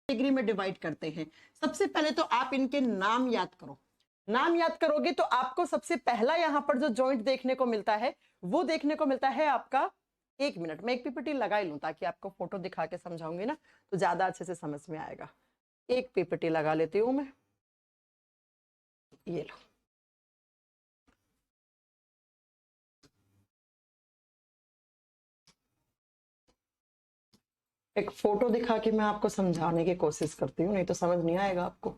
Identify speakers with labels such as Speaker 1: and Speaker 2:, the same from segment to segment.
Speaker 1: Category में divide करते हैं। सबसे पहले तो आप इनके नाम याद करो। नाम याद करोगे तो आपको सबसे पहला यहां पर जो जॉइंट देखने को मिलता है वो देखने को मिलता है आपका, एक मिनट मैं एक पीपीटी लगा ही लूं ताकि आपको फोटो दिखा के समझाऊंगी ना तो ज्यादा अच्छे से समझ में आएगा। एक पीपीटी लगा लेती हूं मैं, ये लो। एक फोटो दिखा के मैं आपको समझाने की कोशिश करती हूँ, नहीं तो समझ नहीं आएगा आपको।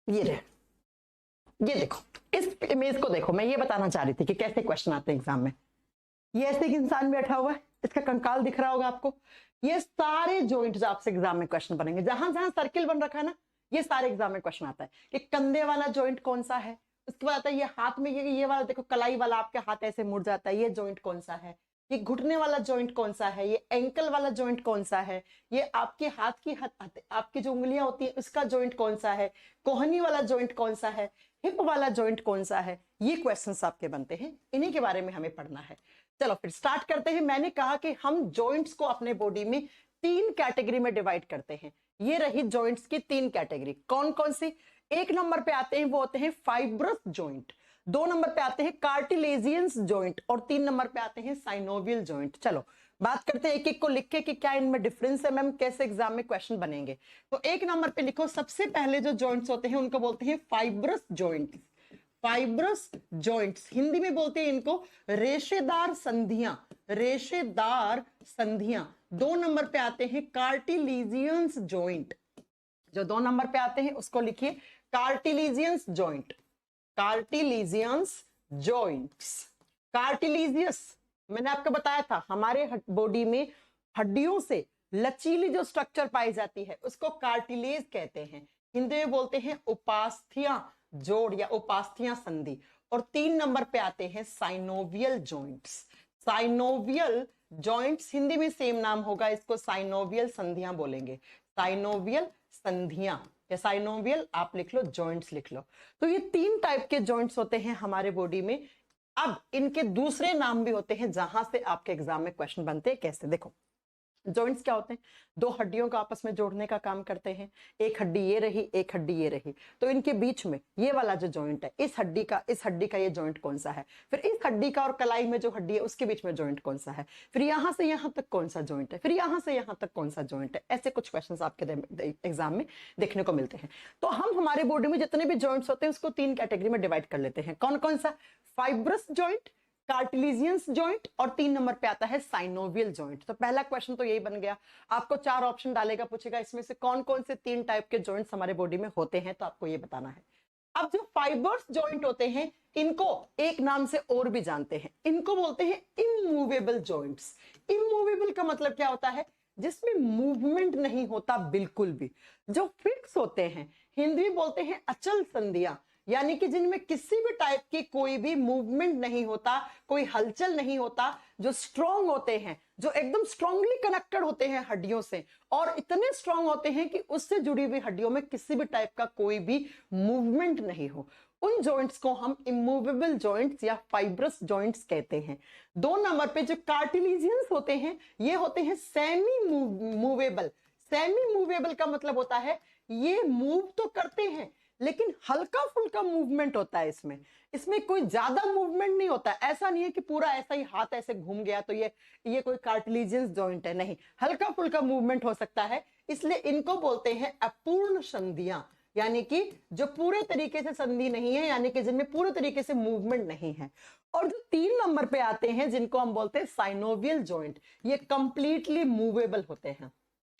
Speaker 1: ये रहे, ये देखो, इस इमेज को देखो। मैं ये बताना चाह रही थी कि कैसे क्वेश्चन आते हैं एग्जाम में। ये ऐसे एक इंसान बैठा हुआ है, इसका कंकाल दिख रहा होगा आपको। ये सारे जॉइंट्स आपसे एग्जाम में क्वेश्चन बनेंगे। जहां जहां सर्किल बन रखा है ना, ये सारे एग्जाम में क्वेश्चन आता है कि कंधे वाला जॉइंट कौन सा है। उसके बाद आता है ये हाथ में, ये वाला देखो कलाई वाला, आपके हाथ ऐसे मुड़ जाता है, ये जॉइंट कौन सा है। ये घुटने वाला जॉइंट कौन सा है, ये एंकल वाला जॉइंट कौन सा है, ये आपके हाथ की आपकी जो उंगलियां होती है उसका जॉइंट कौन सा है, कोहनी वाला जॉइंट कौन सा है, हिप वाला जॉइंट कौन सा है। ये क्वेश्चंस आपके बनते हैं, इन्हीं के बारे में हमें पढ़ना है। चलो फिर स्टार्ट करते हैं। मैंने कहा कि हम जॉइंट्स को अपने बॉडी में 3 कैटेगरी में डिवाइड करते हैं। ये रही जॉइंट्स की 3 कैटेगरी। कौन कौन सी? 1 नंबर पे आते हैं वो होते हैं फाइब्रस जॉइंट, 2 नंबर पे आते हैं कार्टिलेजियंस जॉइंट और 3 नंबर पे आते हैं साइनोवियल जॉइंट। चलो बात करते हैं एक एक को लिख के कि क्या इनमें डिफरेंस है, मैम कैसे एग्जाम में क्वेश्चन बनेंगे। तो 1 नंबर पे लिखो, सबसे पहले जो जॉइंट्स होते हैं उनको बोलते हैं fibrous joint. Fibrous joints Hindi में बोलते हैं इनको रेशेदार संधियां, रेशेदार संधियां। 2 नंबर पे आते हैं कार्टिलेजियंस जॉइंट। जो 2 नंबर पे आते हैं उसको लिखिए कार्टिलेजियंस जॉइंट, कार्टिलेजियंस जॉइंट्स। कार्टिलेजियस मैंने आपको बताया था हमारे बॉडी में हड्डियों से लचीली जो स्ट्रक्चर पाई जाती है उसको कार्टिलेज कहते हैं। हिंदी में बोलते हैं उपास्थ्या जोड़ या उपास्थ्या संधि। और 3 नंबर पे आते हैं synovial joints. Synovial joints Hindi में सेम नाम होगा, इसको साइनोवियल संधियां बोलेंगे। साइनोवियल संधियां या साइनोवियल आप लिख लो, जॉइंट्स लिख लो। तो ये 3 टाइप के जॉइंट्स होते हैं हमारे बॉडी में। अब इनके दूसरे नाम भी होते हैं जहां से आपके एग्जाम में क्वेश्चन बनते हैं। कैसे? देखो जॉइंट्स क्या होते हैं? 2 हड्डियों का आपस में जोड़ने का काम करते हैं। एक हड्डी ये रही, एक हड्डी ये रही, तो इनके बीच में ये वाला जो जॉइंट है, इस हड्डी का ये जॉइंट कौन सा है, फिर इस हड्डी का और कलाई में जो हड्डी है उसके बीच में जॉइंट कौन सा है, फिर यहां से यहां तक कौन सा जॉइंट है, फिर यहां से यहां तक कौन सा जॉइंट है। ऐसे कुछ क्वेश्चन आपके एग्जाम में देखने को मिलते हैं। तो हम हमारे बॉडी में जितने भी जॉइंट्स होते हैं उसको 3 कैटेगरी में डिवाइड कर लेते हैं। कौन कौन सा? फाइब्रस जॉइंट, कार्टिलेजियंस जॉइंट और 3 नंबर पे आता है साइनोवियल जॉइंट। तो पहला क्वेश्चन तो यही बन गया। आपको 4 ऑप्शन डालेगा, पूछेगा इसमें से कौन कौन से 3 टाइप के जॉइंट्स हमारे बॉडी में होते हैं, तो आपको ये बताना है। अब जो फाइबर्स जॉइंट होते हैं इनको एक नाम से और भी जानते हैं, इनको बोलते हैं इमूवेबल जॉइंट्स। इमूवेबल का मतलब क्या होता है? जिसमें मूवमेंट नहीं होता बिल्कुल भी, जो फिक्स होते हैं। हिंदी में बोलते हैं अचल संधियां, यानी कि जिनमें किसी भी टाइप की कोई भी मूवमेंट नहीं होता, कोई हलचल नहीं होता, जो स्ट्रांग होते हैं, जो एकदम स्ट्रांगली कनेक्टेड होते हैं हड्डियों से, और इतने स्ट्रांग होते हैं कि उससे जुड़ी हुई हड्डियों में किसी भी टाइप का कोई भी मूवमेंट नहीं हो। उन जॉइंट्स को हम इमूवेबल जॉइंट्स या फाइब्रस जॉइंट्स कहते हैं। 2 नंबर पे जो कार्टिलेजियंस होते हैं ये होते हैं सेमी मूवेबल। सेमी मूवेबल का मतलब होता है ये मूव तो करते हैं लेकिन हल्का फुल्का मूवमेंट होता है इसमें। इसमें कोई ज्यादा मूवमेंट नहीं होता। ऐसा नहीं है कि पूरा ऐसा ही हाथ ऐसे घूम गया तो ये कोई कार्टिलेजियंस जॉइंट है, नहीं, हल्का फुल्का मूवमेंट हो सकता है। इसलिए इनको बोलते हैं अपूर्ण संधियां, यानी कि जो पूरे तरीके से संधि नहीं है, यानी कि जिनमें पूरे तरीके से मूवमेंट नहीं है। और जो 3 नंबर पे आते हैं जिनको हम बोलते हैं साइनोवियल जॉइंट, ये कंप्लीटली मूवेबल होते हैं।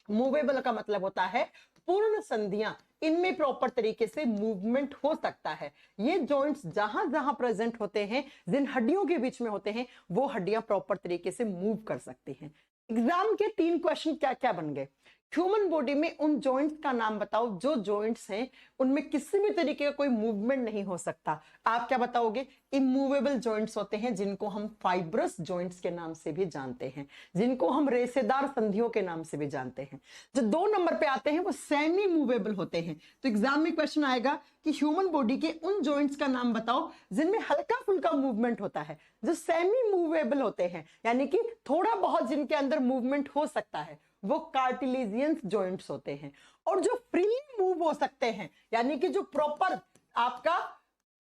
Speaker 1: मूवेबल का मतलब होता है पूर्ण संधियां, इनमें प्रॉपर तरीके से मूवमेंट हो सकता है। ये जॉइंट्स जहां जहां प्रेजेंट होते हैं, जिन हड्डियों के बीच में होते हैं, वो हड्डियां प्रॉपर तरीके से मूव कर सकती हैं। एग्जाम के 3 क्वेश्चन क्या क्या बन गए? ह्यूमन बॉडी में उन जॉइंट्स का नाम बताओ जो जॉइंट्स हैं उनमें किसी भी तरीके का कोई मूवमेंट नहीं हो सकता। आप क्या बताओगे? इमूवेबल जॉइंट्स होते हैं, जिनको हम फाइब्रस जॉइंट्स के नाम से भी जानते हैं, जिनको हम रेशेदार संधियों के नाम से भी जानते हैं। जो 2 नंबर पे आते हैं वो सेमी मूवेबल होते हैं। तो एग्जाम में क्वेश्चन आएगा कि ह्यूमन बॉडी के उन जॉइंट्स का नाम बताओ जिनमें हल्का फुल्का मूवमेंट होता है, जो सेमी मूवेबल होते हैं, यानी कि थोड़ा बहुत जिनके अंदर मूवमेंट हो सकता है, वो कार्टिलेजियंस जॉइंट्स होते हैं। और जो फ्रीली मूव हो सकते हैं, यानी कि जो प्रॉपर आपका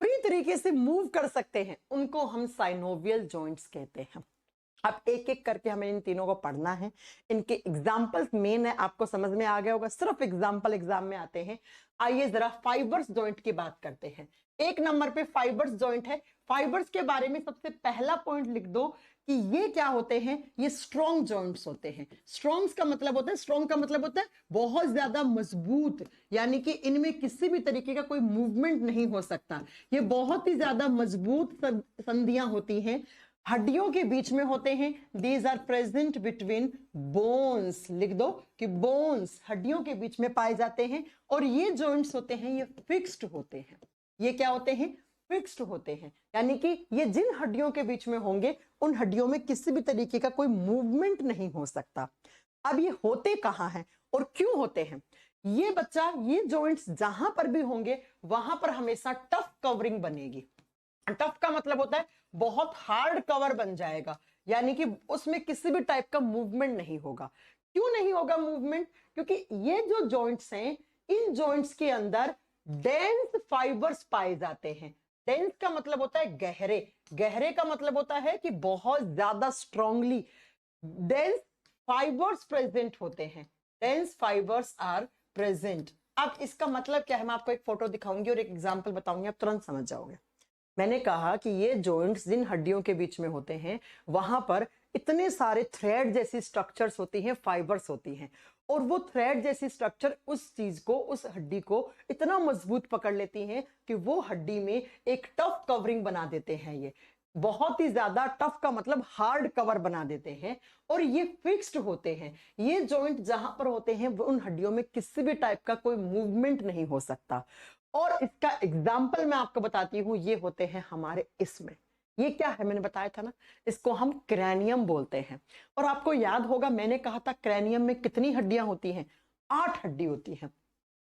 Speaker 1: फ्री तरीके से मूव कर सकते हैं, उनको हम साइनोवियल जॉइंट्स कहते हैं। अब एक एक करके हमें इन तीनों को पढ़ना है। इनके एग्जाम्पल्स मेन है, आपको समझ में आ गया होगा, सिर्फ एग्जाम्पल एग्जाम में आते हैं। आइए जरा फाइबर्स जॉइंट की बात करते हैं। 1 नंबर पे फाइबर्स जॉइंट है। फाइबर्स के बारे में सबसे पहला पॉइंट लिख दो कि ये क्या होते हैं? ये स्ट्रॉन्ग जॉइंट्स होते हैं। स्ट्रॉन्ग का मतलब होता है बहुत ज्यादा मजबूत, यानी कि इनमें किसी भी तरीके का कोई मूवमेंट नहीं हो सकता। ये बहुत ही ज्यादा मजबूत संधियां होती हैं, हड्डियों के बीच में होते हैं। These are present between bones, लिख दो कि बोन्स हड्डियों के बीच में पाए जाते हैं। और ये जॉइंट्स होते हैं, ये फिक्स्ड होते हैं। ये क्या होते हैं? फिक्स्ड होते हैं, यानी कि ये जिन हड्डियों के बीच में होंगे, उन हड्डियों में किसी भी तरीके का कोई मूवमेंट नहीं हो सकता। अब ये होते कहां हैं और क्यों होते हैं? ये बच्चा, ये जॉइंट्स जहां पर भी होंगे, वहां पर हमेशा टफ कवरिंग बनेगी। टफ का मतलब होता है बहुत हार्ड कवर बन जाएगा, यानी कि उसमें किसी भी टाइप का मूवमेंट नहीं होगा। क्यों नहीं होगा मूवमेंट? क्योंकि ये जो जॉइंट्स हैं, इन जॉइंट्स के अंदर डेंस फाइबर्स पाए जाते हैं। डेंस का मतलब होता है गहरे, गहरे का मतलब होता है कि बहुत ज्यादा स्ट्रांगली डेंस फाइबर्स प्रेजेंट होते हैं। Dense fibres are present. अब इसका मतलब क्या है? मैं आपको एक फोटो दिखाऊंगी और एक एग्जांपल बताऊंगी, आप तुरंत समझ जाओगे। मैंने कहा कि ये जॉइंट्स जिन हड्डियों के बीच में होते हैं, वहां पर इतने सारे थ्रेड जैसी स्ट्रक्चर्स होती हैं, फाइबर्स होती हैं, और वो थ्रेड जैसी स्ट्रक्चर उस चीज को, उस हड्डी को इतना मजबूत पकड़ लेती हैं कि वो हड्डी में एक टफ कवरिंग बना देते हैं। ये बहुत ही ज्यादा टफ का मतलब हार्ड कवर बना देते हैं, और ये फिक्स्ड होते हैं। ये जॉइंट जहां पर होते हैं, उन हड्डियों में किसी भी टाइप का कोई मूवमेंट नहीं हो सकता। और इसका एग्जाम्पल मैं आपको बताती हूं, ये होते हैं हमारे इसमें। ये क्या है? मैंने बताया था ना, इसको हम क्रैनियम बोलते हैं। और आपको याद होगा, मैंने कहा था क्रैनियम में कितनी हड्डियां होती हैं? 8 हड्डी होती हैं।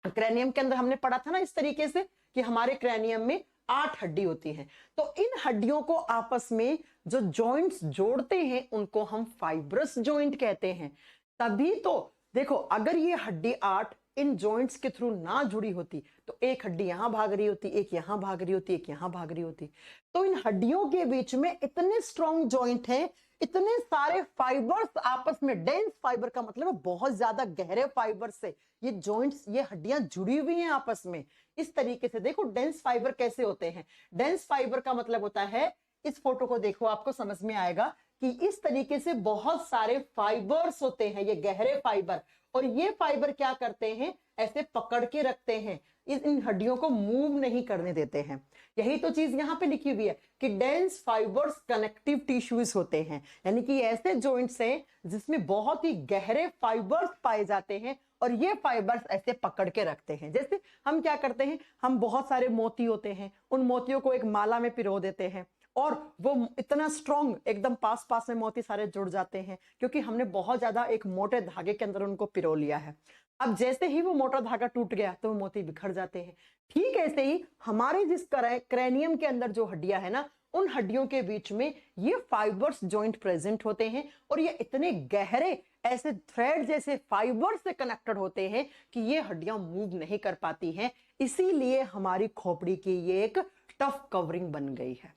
Speaker 1: क्रैनियम के अंदर हमने पढ़ा था ना इस तरीके से कि हमारे क्रैनियम में 8 हड्डी होती हैं। तो इन हड्डियों को आपस में जो जॉइंट्स जोड़ते हैं, उनको हम फाइब्रस जॉइंट कहते हैं। तभी तो देखो, अगर ये हड्डी 8 इन जॉइंट्स के थ्रू ना जुड़ी होती, तो एक हड्डी यहां भाग रही होती, एक यहां भाग रही होती, एक यहां भाग रही होती। तो इन हड्डियों के बीच में इतने स्ट्रॉन्ग जॉइंट हैं, इतने सारे फाइबर्स आपस में, डेंस फाइबर का मतलब है बहुत ज्यादा गहरे फाइबर से ये जॉइंट्स, ये हड्डियां जुड़ी हुई हैं आपस में। इस तरीके से देखो डेंस फाइबर कैसे होते हैं। डेंस फाइबर का मतलब होता है, इस फोटो को देखो आपको समझ में आएगा कि इस तरीके से बहुत सारे फाइबर्स होते हैं, ये गहरे फाइबर। और ये फाइबर क्या करते हैं? ऐसे पकड़ के रखते हैं, इन हड्डियों को मूव नहीं करने देते हैं। यही तो चीज यहाँ पे लिखी हुई है कि डेंस फाइबर्स कनेक्टिव टिश्यूज होते हैं, यानी कि ऐसे जॉइंट्स हैं जिसमें बहुत ही गहरे फाइबर्स पाए जाते हैं, और ये फाइबर्स ऐसे पकड़ के रखते हैं। जैसे हम क्या करते हैं, हम बहुत सारे मोती होते हैं, उन मोतियों को एक माला में पिरो देते हैं, और वो इतना स्ट्रॉन्ग, एकदम पास पास में मोती सारे जुड़ जाते हैं, क्योंकि हमने बहुत ज्यादा एक मोटे धागे के अंदर उनको पिरो लिया है। अब जैसे ही वो मोटा धागा टूट गया, तो वो मोती बिखर जाते हैं। ठीक ऐसे ही हमारे जिस क्रैनियम के अंदर जो हड्डियां है ना, उन हड्डियों के बीच में ये फाइबर्स जॉइंट प्रेजेंट होते हैं, और ये इतने गहरे ऐसे थ्रेड जैसे फाइबर से कनेक्टेड होते हैं कि ये हड्डियां मूव नहीं कर पाती हैं। इसीलिए हमारी खोपड़ी की ये एक टफ कवरिंग बन गई है।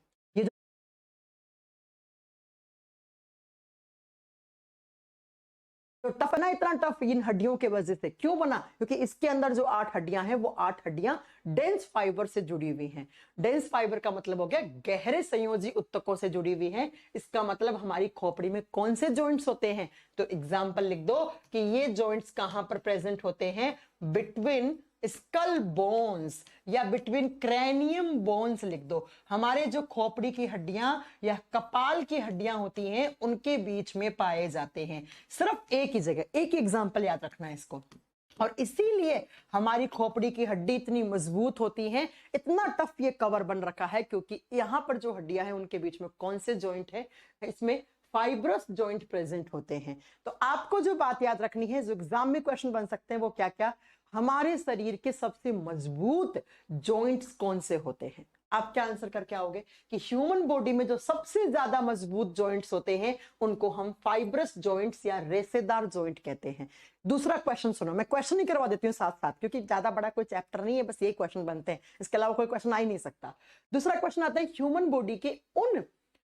Speaker 1: तो टफ है ना, इतना टफ इन हड्डियों के वजह से। क्यों बना? क्योंकि इसके अंदर जो 8 हड्डियां हैं वो 8 हड्डियां डेंस फाइबर से जुड़ी हुई हैं। डेंस फाइबर का मतलब हो गया गहरे संयोजी ऊतकों से जुड़ी हुई हैं। इसका मतलब हमारी खोपड़ी में कौन से जॉइंट्स होते हैं? तो एग्जांपल लिख दो कि ये जॉइंट्स कहां पर प्रेजेंट होते हैं? बिटवीन स्कल बोन्स या बिटवीन क्रैनियम बोन्स लिख दो। हमारे जो खोपड़ी की हड्डियां या कपाल की हड्डियां होती हैं उनके बीच में पाए जाते हैं। सिर्फ एक ही जगह, एक ही एग्जांपल याद रखना है इसको। और इसीलिए हमारी खोपड़ी की हड्डी इतनी मजबूत होती है, इतना टफ ये कवर बन रखा है, क्योंकि यहां पर जो हड्डियां हैं उनके बीच में कौन से जॉइंट है? इसमें फाइब्रस जॉइंट प्रेजेंट होते हैं। तो आपको जो बात याद रखनी है, जो एग्जाम में क्वेश्चन बन सकते हैं, वो क्या क्या? हमारे शरीर के सबसे मजबूत जॉइंट्स कौन से होते हैं? आप क्या आंसर करके आओगे कि ह्यूमन बॉडी में जो सबसे ज्यादा मजबूत जॉइंट्स होते हैं उनको हम फाइब्रस जॉइंट्स या रेशेदार जॉइंट कहते हैं। दूसरा क्वेश्चन सुनो, मैं क्वेश्चन ही करवा देती हूँ साथ साथ, क्योंकि ज्यादा बड़ा कोई चैप्टर नहीं है, बस ये क्वेश्चन बनते हैं, इसके अलावा कोई क्वेश्चन आ ही नहीं सकता। दूसरा क्वेश्चन आता है, ह्यूमन बॉडी के उन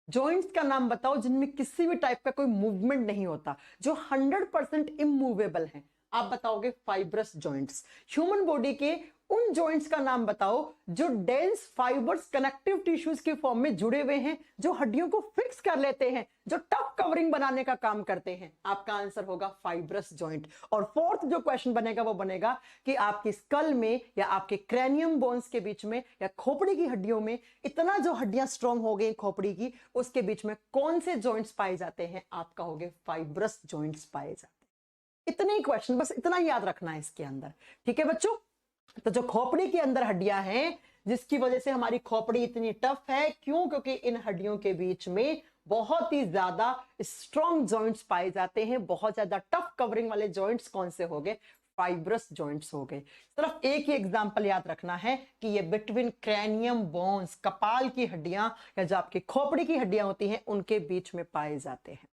Speaker 1: जॉइंट्स का नाम बताओ जिनमें किसी भी टाइप का कोई मूवमेंट नहीं होता, जो 100% इमूवेबल है। आप बताओगे फाइब्रस जॉइंट्स। ह्यूमन बॉडी के उन जॉइंट्स का नाम बताओ जो डेंस फाइबर्स कनेक्टिव टिश्यूज के फॉर्म में जुड़े हुए हैं, जो हड्डियों को फिक्स कर लेते हैं, जो टफ कवरिंग बनाने का काम करते हैं। आपका आंसर होगा फाइब्रस जॉइंट। और फोर्थ जो क्वेश्चन बनेगा वो बनेगा कि आपकी स्कल में या आपके क्रैनियम बोन्स के बीच में या खोपड़ी की हड्डियों में इतना जो हड्डियां स्ट्रॉन्ग हो गई खोपड़ी की, उसके बीच में कौन से जॉइंट्स पाए जाते हैं? आपका हो गए फाइब्रस जॉइंट्स पाए जाते हैं। इतने ही क्वेश्चन, बस इतना ही याद रखना है इसके अंदर। ठीक है बच्चों? तो जो खोपड़ी के अंदर हड्डियां हैं, जिसकी वजह से हमारी खोपड़ी इतनी टफ है, क्यों? क्योंकि इन हड्डियों के बीच में बहुत ही ज्यादा स्ट्रॉन्ग जॉइंट्स पाए जाते हैं। बहुत ज्यादा टफ कवरिंग वाले जॉइंट्स कौन से हो गए? फाइब्रस जॉइंट्स हो गए। सिर्फ एक ही एग्जांपल याद रखना है कि ये बिटवीन क्रैनियम बोन्स, कपाल की हड्डियां या जो आपकी खोपड़ी की हड्डियां होती हैं, उनके बीच में पाए जाते हैं।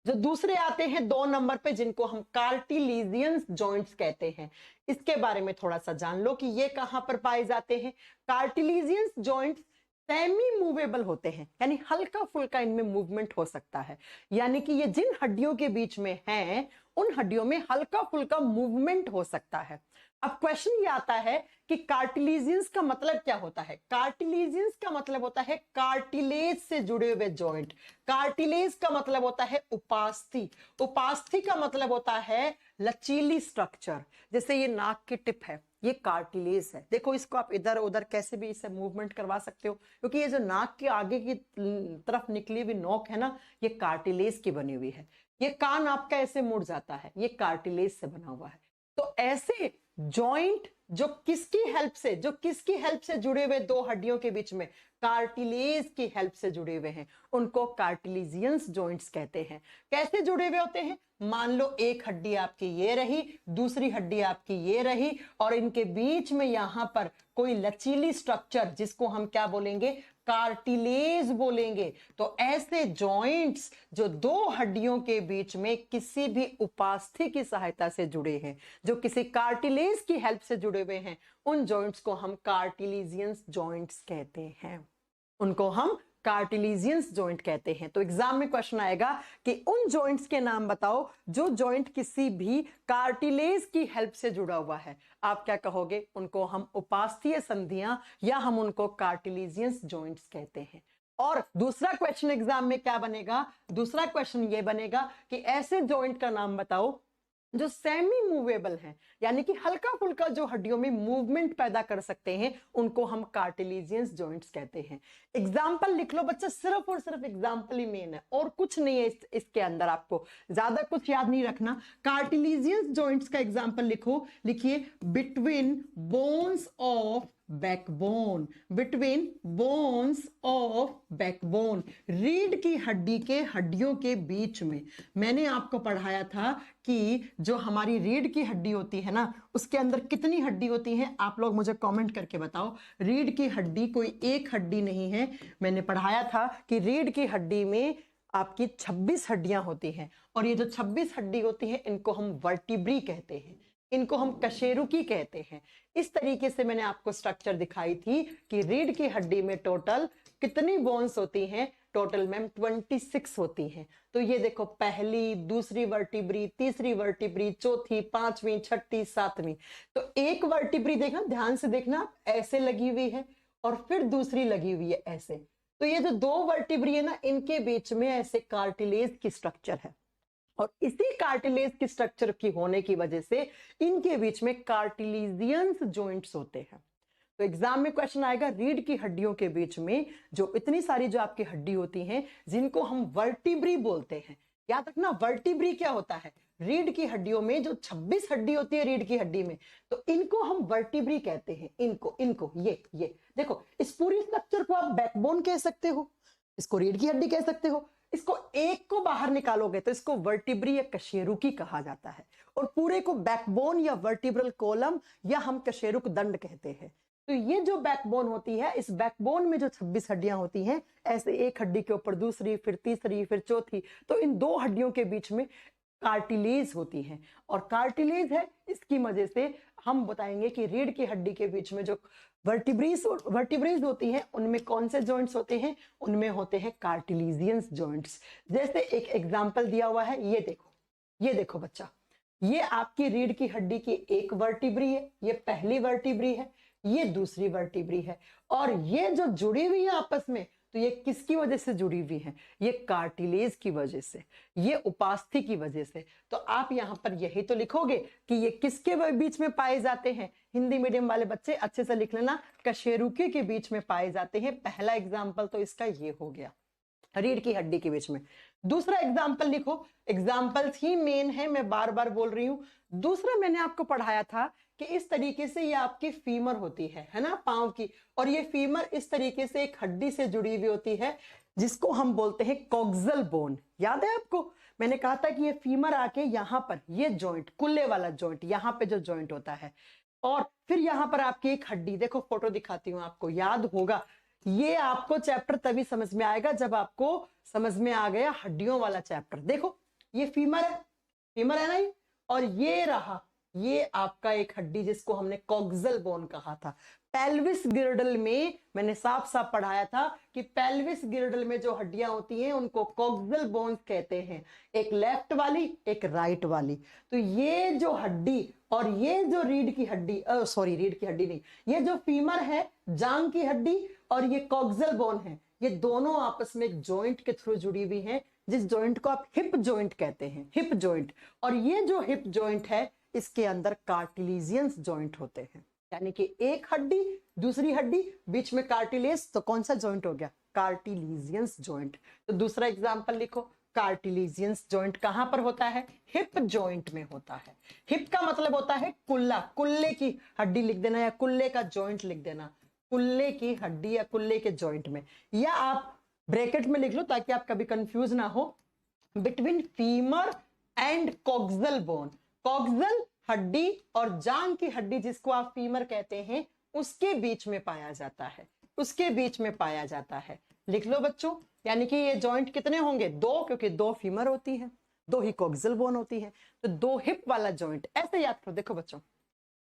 Speaker 1: जो दूसरे आते हैं 2 नंबर पे, जिनको हम कार्टिलेजियंस जॉइंट्स कहते हैं, इसके बारे में थोड़ा सा जान लो कि ये कहां पर पाए जाते हैं। कार्टिलेजियंस जॉइंट्स सेमी मूवेबल होते हैं, यानी हल्का फुल्का इनमें मूवमेंट हो सकता है। यानी कि ये जिन हड्डियों के बीच में हैं, उन हड्डियों में हल्का फुल्का मूवमेंट हो सकता है। अब क्वेश्चन ये आता है कि कार्टिलेजियंस का मतलब क्या होता है? कार्टिलेजियंस का मतलब होता है कार्टिलेज से जुड़े हुए जॉइंट। कार्टिलेज का मतलब होता है उपास्थि। उपास्थि का मतलब होता है लचीली स्ट्रक्चर। जैसे ये नाक की टिप है, ये कार्टिलेज है। देखो इसको आप इधर उधर कैसे भी इसे मूवमेंट करवा सकते हो, क्योंकि ये जो नाक के आगे की तरफ निकली हुई नोक है ना, ये कार्टिलेज की बनी हुई है। ये कान आपका ऐसे मुड़ जाता है, ये कार्टिलेज से बना हुआ है। तो ऐसे जॉइंट जो किसकी हेल्प से जुड़े हुए 2 हड्डियों के बीच में, कार्टिलेज की हेल्प से जुड़े हुए हैं, उनको कार्टिलेजियंस जॉइंट्स कहते हैं। कैसे जुड़े हुए होते हैं? मान लो एक हड्डी आपकी ये रही, दूसरी हड्डी आपकी ये रही, और इनके बीच में यहां पर कोई लचीली स्ट्रक्चर, जिसको हम क्या बोलेंगे? कार्टिलेज बोलेंगे। तो ऐसे जॉइंट्स जो 2 हड्डियों के बीच में किसी भी उपास्थि की सहायता से जुड़े हैं, जो किसी कार्टिलेज की हेल्प से जुड़े हुए हैं, उन जॉइंट्स को हम कार्टिलेजियंस जॉइंट्स कहते हैं। उनको हम कार्टिलेजियंस जॉइंट कहते हैं। तो एग्जाम में क्वेश्चन आएगा कि उन जॉइंट्स के नाम बताओ जो जॉइंट किसी भी कार्टिलेज की हेल्प से जुड़ा हुआ है। आप क्या कहोगे? उनको हम उपास्थीय संधियां या हम उनको कार्टिलेजियंस जॉइंट्स कहते हैं। और दूसरा क्वेश्चन एग्जाम में क्या बनेगा? दूसरा क्वेश्चन ये बनेगा कि ऐसे जॉइंट का नाम बताओ जो सेमी मूवेबल हैं, यानी कि हल्का फुल्का जो हड्डियों में मूवमेंट पैदा कर सकते हैं, उनको हम कार्टिलेजियंस जॉइंट्स कहते हैं। एग्जाम्पल लिख लो बच्चा, सिर्फ और सिर्फ एग्जाम्पल ही मेन है, और कुछ नहीं है इसके अंदर, आपको ज्यादा कुछ याद नहीं रखना। कार्टिलेजियंस जॉइंट्स का एग्जाम्पल लिखिए between bones of backbone. Between bones of backbone, रीढ़ की हड्डी के हड्डियों के बीच में। मैंने आपको पढ़ाया था कि जो हमारी रीढ़ की हड्डी होती है ना, उसके अंदर कितनी हड्डी होती हैं? आप लोग मुझे कमेंट करके बताओ। रीढ़ की हड्डी कोई एक हड्डी नहीं है। मैंने पढ़ाया था कि रीढ़ की हड्डी में आपकी 26 हड्डियां होती हैं, और ये जो 26 हड्डी होती है, इनको हम वर्टिब्री कहते हैं, इनको हम कशेरुकी कहते हैं। इस तरीके से मैंने आपको स्ट्रक्चर दिखाई थी कि रीढ़ की हड्डी में टोटल कितनी बोन्स होती हैं? टोटल मैम 26 होती हैं। तो ये देखो, पहली, दूसरी वर्टिब्री, तीसरी वर्टिब्री, चौथी, पांचवी, छठी, सातवीं। तो एक वर्टिब्री देखना, ध्यान से देखना, ऐसे लगी हुई है और फिर दूसरी लगी हुई है ऐसे। तो ये जो दो वर्टिब्री है ना, इनके बीच में ऐसे कार्टिलेज की स्ट्रक्चर है और इसी कार्टिलेज की स्ट्रक्चर की होने की वजह से इनके बीच में कार्टिलेजियंस जॉइंट्स होते हैं। तो एग्जाम में क्वेश्चन आएगा, रीढ़ की हड्डियों के बीच में जो इतनी सारी जो आपकी हड्डी होती हैं जिनको हम वर्टिब्री बोलते हैं, याद रखना वर्टिब्री क्या होता है। रीढ़ की हड्डियों में जो 26 हड्डी होती है रीढ़ की हड्डी में, तो इनको हम वर्टिब्री कहते हैं। इनको ये देखो, इस पूरी स्ट्रक्चर को आप बैकबोन कह सकते हो, इसको रीढ़ की हड्डी कह सकते हो। इसको एक को बाहर निकालोगे तो इसको वर्टिब्री या कशेरुकी कहा जाता है और पूरे को बैकबोन या वर्टिब्रल कॉलम या हम कशेरुक दंड कहते हैं। तो ये जो बैकबोन होती है, इस बैकबोन में जो 26 हड्डियां होती हैं, ऐसे एक हड्डी के ऊपर दूसरी, फिर तीसरी, फिर चौथी, तो इन दो हड्डियों के बीच में कार्टिलेज होती है और कार्टिलेज है, इसकी वजह से हम बताएंगे कि रीढ़ की हड्डी के बीच में जो वर्टिब्रीज होती हैं उनमें कौन से जॉइंट्स होते हैं, उनमें होते हैं कार्टिलेजियंस जॉइंट्स। जैसे एक एग्जांपल दिया हुआ है, ये देखो बच्चा, ये आपकी रीढ़ की हड्डी की एक वर्टिब्री है, ये पहली वर्टिब्री है, ये दूसरी वर्टिब्री है और ये जो जुड़ी हुई है आपस में, तो ये किसकी वजह से जुड़ी हुई है, ये कार्टिलेज की वजह से, ये उपास्थि की वजह से। तो आप यहाँ पर यही तो लिखोगे कि ये किसके बीच में पाए जाते हैं। हिंदी मीडियम वाले बच्चे अच्छे से लिख लेना, कशेरुकी के बीच में पाए जाते हैं। पहला एग्जाम्पल तो इसका ये हो गया, रीढ़ की हड्डी के बीच में। दूसरा एग्जाम्पल लिखो, एग्जाम्पल्स ही मेन है, मैं बार बार बोल रही हूं। दूसरा मैंने आपको पढ़ाया था कि इस तरीके से ये आपकी फीमर होती है ना, पांव की, और ये फीमर इस तरीके से एक हड्डी से जुड़ी हुई होती है जिसको हम बोलते हैं कॉक्सल बोन। याद है आपको, मैंने कहा था कि ये फीमर आके यहाँ पर, ये जॉइंट, कुल्ले वाला जॉइंट, यहाँ पे जो जॉइंट होता है, और फिर यहाँ पर आपकी एक हड्डी, देखो फोटो दिखाती हूँ आपको, याद होगा। ये आपको चैप्टर तभी समझ में आएगा जब आपको समझ में आ गया हड्डियों वाला चैप्टर। देखो ये फीमर है ना ये, और ये रहा, ये आपका एक हड्डी जिसको हमने कॉक्सल बोन कहा था। पेल्विस गिर्डल में मैंने साफ साफ पढ़ाया था कि पेल्विस गिर्डल में जो हड्डियां होती हैं उनको कॉक्सल बोन्स कहते हैं, एक लेफ्ट वाली एक राइट वाली। तो ये जो हड्डी और ये जो रीढ़ की हड्डी, सॉरी रीढ़ की हड्डी नहीं, ये जो फीमर है, जांग की हड्डी, और ये कॉक्सल बोन है, ये दोनों आपस में एक जॉइंट के थ्रू जुड़ी हुई हैं, जिस जॉइंट को आप हिप जॉइंट कहते हैं, हिप जॉइंट। और ये जो हिप जॉइंट है, इसके अंदर कार्टिलेजियंस जॉइंट होते हैं, यानी कि एक हड्डी दूसरी हड्डी बीच में कार्टिलेज, तो कौन सा जॉइंट हो गया, कार्टिलेजियंस जॉइंट। तो दूसरा एग्जांपल लिखो, कार्टिलेजियंस जॉइंट कहां पर होता है, हिप जॉइंट में होता है। हिप का मतलब होता है कुल्ला, कुल्ले की हड्डी लिख देना या कुल्ले का जॉइंट लिख देना, कुल्ले की हड्डी या कुल्ले के जॉइंट में, या आप ब्रैकेट में लिख लो ताकि आप कभी कंफ्यूज ना हो, between femur and coxal bone. Coxal हड्डी और जांग की हड्डी जिसको आप फीमर कहते हैं, उसके बीच में पाया जाता है, उसके बीच में पाया जाता है। लिख लो बच्चों, यानी कि ये जॉइंट कितने होंगे, दो, क्योंकि दो फीमर होती है, दो ही कॉक्सल बोन होती है, तो दो हिप वाला जॉइंट। ऐसे याद करो, देखो बच्चों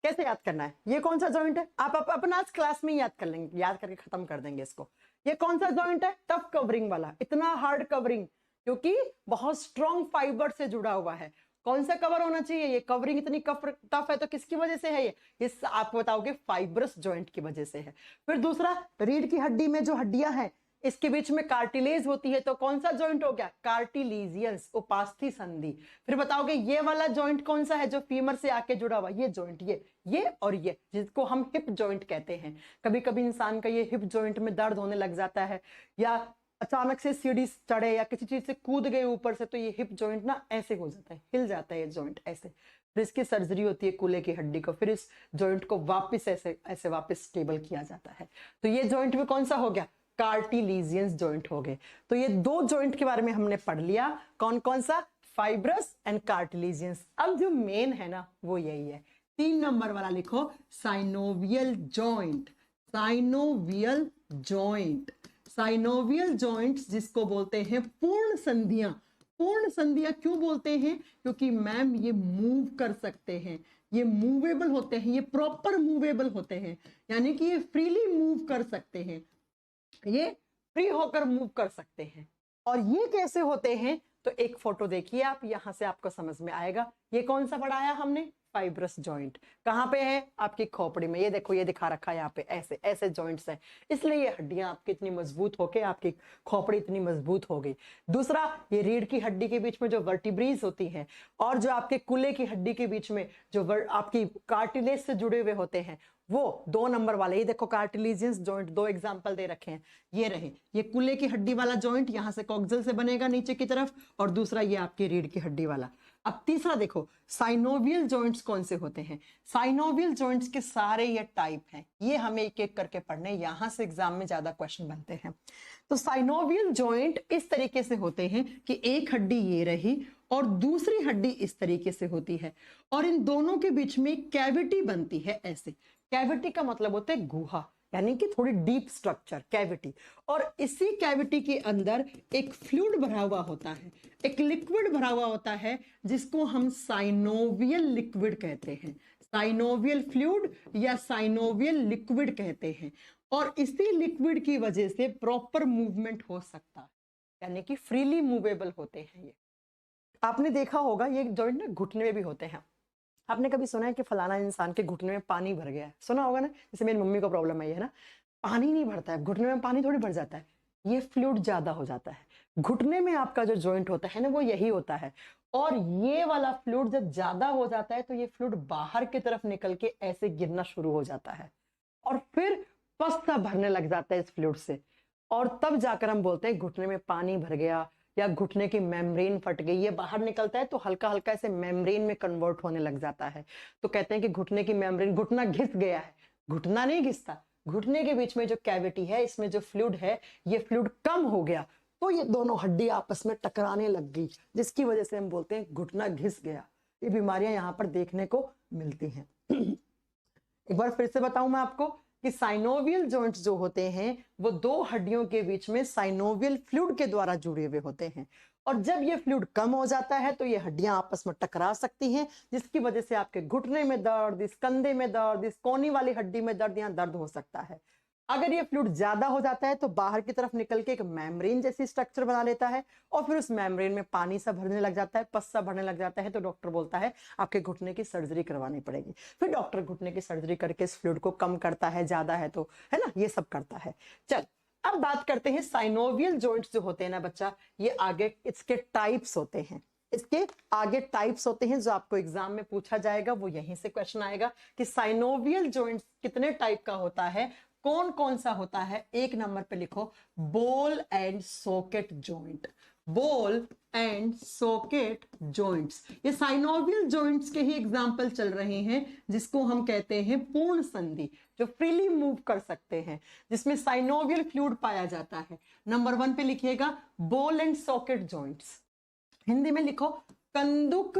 Speaker 1: कैसे याद करना है, ये कौन सा जॉइंट है, आप अपना आज क्लास में याद कर लेंगे, याद करके खत्म कर देंगे इसको। ये कौन सा जॉइंट है, टफ कवरिंग वाला, इतना हार्ड कवरिंग, क्योंकि बहुत स्ट्रॉन्ग फाइबर से जुड़ा हुआ है। कौन सा कवर होना चाहिए, ये कवरिंग इतनी टफ है तो किसकी वजह से है, ये आप बताओगे फाइब्रस जॉइंट की वजह से है। फिर दूसरा, रीढ़ की हड्डी में जो हड्डियां हैं इसके बीच में कार्टिलेज होती है, तो कौन सा जॉइंट हो गया, कार्टिलेजियंस, उपास्थि संधि। फिर बताओगे ये वाला जॉइंट कौन सा है जो फीमर से आके जुड़ा हुआ, ये जॉइंट, ये और ये, जिसको हम हिप जॉइंट कहते हैं। कभी कभी इंसान का ये हिप जॉइंट में दर्द होने लग जाता है, या अचानक से सीढ़ी चढ़े या किसी चीज से कूद गए ऊपर से, तो ये हिप जॉइंट ना ऐसे हो जाता है, हिल जाता है ये जॉइंट ऐसे। फिर इसकी सर्जरी होती है कुल्ले की हड्डी को, फिर इस जॉइंट को वापस ऐसे वापस स्टेबल किया जाता है। तो ये जॉइंट में कौन सा हो गया, कार्टिलेजियंस जॉइंट हो गए। तो ये दो जॉइंट के बारे में हमने पढ़ लिया, कौन कौन सा, फाइब्रस एंड कार्टिलेजियंस। अब जो मेन है ना वो यही है, 3 नंबर वाला लिखो, synovial joint. Synovial joint, synovial joints जिसको बोलते हैं पूर्ण संधियां। पूर्ण संधियां क्यों बोलते हैं, क्योंकि मैम ये मूव कर सकते हैं, ये मूवेबल होते हैं, ये प्रॉपर मूवेबल होते हैं, यानी कि ये फ्रीली मूव कर सकते हैं, ये फ्री होकर मूव कर सकते हैं। और ये कैसे होते हैं, तो एक फोटो देखिए आप, यहां से आपको समझ में आएगा। ये कौन सा पढ़ाया हमने, फाइब्रस जॉइंट। कहाँ पे है, आपकी खोपड़ी में। ये देखो, ये दिखा रखा है यहाँ पे, ऐसे ऐसे जॉइंट्स हैं, इसलिए ये हड्डियां आपकी इतनी मजबूत होके आपकी खोपड़ी इतनी मजबूत हो गई। दूसरा, ये रीढ़ की हड्डी के बीच में जो वर्टिब्रीज होती हैं और जो आपके कूल्हे की हड्डी के बीच में जो आपकी कार्टिलेज से जुड़े हुए होते हैं, वो 2 नंबर वाले, ये देखो कार्टिलेजियस जॉइंट, 2 एग्जांपल दे रखे हैं। ये रहे, ये कूल्हे की हड्डी वाला जॉइंट यहां से कॉक्सिल से बनेगा नीचे की तरफ, और दूसरा ये आपकी रीढ़ की हड्डी वाला। अब तीसरा देखो, साइनोवियल जॉइंट्स कौन से होते हैं। साइनोवियल जॉइंट्स के सारे ये टाइप हैं, ये हमें एक एक करके पढ़ने, यहां से एग्जाम में ज्यादा क्वेश्चन बनते हैं। तो साइनोवियल जॉइंट इस तरीके से होते हैं कि एक हड्डी ये रही और दूसरी हड्डी इस तरीके से होती है, और इन दोनों के बीच में कैविटी बनती है ऐसे। कैविटी का मतलब होता है गुहा, यानी कि थोड़ी डीप स्ट्रक्चर, कैविटी। और इसी कैविटी के अंदर एक फ्लूइड भरा हुआ होता है, एक लिक्विड भरा हुआ होता है, जिसको हम साइनोवियल लिक्विड कहते हैं। साइनोवियल फ्लूइड या साइनोवियल लिक्विड कहते हैं। और इसी लिक्विड की वजह से प्रॉपर मूवमेंट हो सकता है, यानी कि फ्रीली मूवेबल होते हैं ये। आपने देखा होगा ये जॉइंट ना घुटने में भी होते हैं। आपने कभी सुना है कि फलाना इंसान के घुटने में पानी भर गया है, सुना होगा ना। जैसे मेरी मम्मी को प्रॉब्लम है ना, पानी नहीं भरता है घुटने में, पानी थोड़ी भर जाता है, ये फ्लूइड ज्यादा हो जाता है। घुटने में आपका जो जॉइंट होता है ना, वो यही होता है। और ये वाला फ्लूइड जब ज्यादा हो जाता है तो ये फ्लूइड बाहर की तरफ निकल के ऐसे गिरना शुरू हो जाता है, और फिर पस सा भरने लग जाता है इस फ्लूइड से। और तब जाकर हम बोलते हैं घुटने में पानी भर गया, या घुटने की मेम्ब्रेन फट गई। ये बाहर निकलता है तो हल्का हल्का ऐसे मेम्ब्रेन में कन्वर्ट होने लग जाता है। तो कहते हैं कि घुटने की मेम्ब्रेन, घुटना घिस गया है। घुटना नहीं घिसता, घुटने के बीच में जो कैविटी है, इसमें जो फ्लूइड है, ये फ्लूइड कम हो गया, तो ये दोनों हड्डी आपस में टकराने लग गई, जिसकी वजह से हम बोलते हैं घुटना घिस गया। ये बीमारियां यहाँ पर देखने को मिलती हैं। एक बार फिर से बताऊं मैं आपको कि साइनोवियल जॉइंट्स जो होते हैं वो 2 हड्डियों के बीच में साइनोवियल फ्लूइड के द्वारा जुड़े हुए होते हैं। और जब ये फ्लूइड कम हो जाता है तो ये हड्डियां आपस में टकरा सकती हैं, जिसकी वजह से आपके घुटने में दर्द, इस कंधे में दर्द, इस कोनी वाली हड्डी में दर्द, यहाँ दर्द हो सकता है। अगर ये फ्लूइड ज्यादा हो जाता है तो बाहर की तरफ निकल के एक मेम्ब्रेन जैसी स्ट्रक्चर बना लेता है, और फिर उस मेम्ब्रेन में पानी सा भरने लग जाता है, पस सा भरने लग जाता है। तो डॉक्टर बोलता है आपके घुटने की सर्जरी करवानी पड़ेगी। फिर डॉक्टर घुटने की सर्जरी करके इस फ्लूइड को कम करता है, ज्यादा है तो, है ना, ये सब करता है। चल अब बात करते हैं साइनोवियल जॉइंट्स जो होते हैं ना बच्चा, ये आगे इसके टाइप्स होते हैं। इसके आगे टाइप्स होते हैं जो आपको एग्जाम में पूछा जाएगा, वो यहीं से क्वेश्चन आएगा कि साइनोवियल जॉइंट्स कितने टाइप का होता है, कौन कौन सा होता है। 1 नंबर पे लिखो, ball and socket joint. Ball and socket joints, ये साइनोवियल जॉइंट्स के ही एग्जांपल चल रहे हैं, जिसको हम कहते हैं पूर्ण संधि, जो फ्रीली मूव कर सकते हैं, जिसमें साइनोवियल फ्लूइड पाया जाता है। नंबर 1 पे लिखिएगा ball and socket joints. Hindi में लिखो कंदुक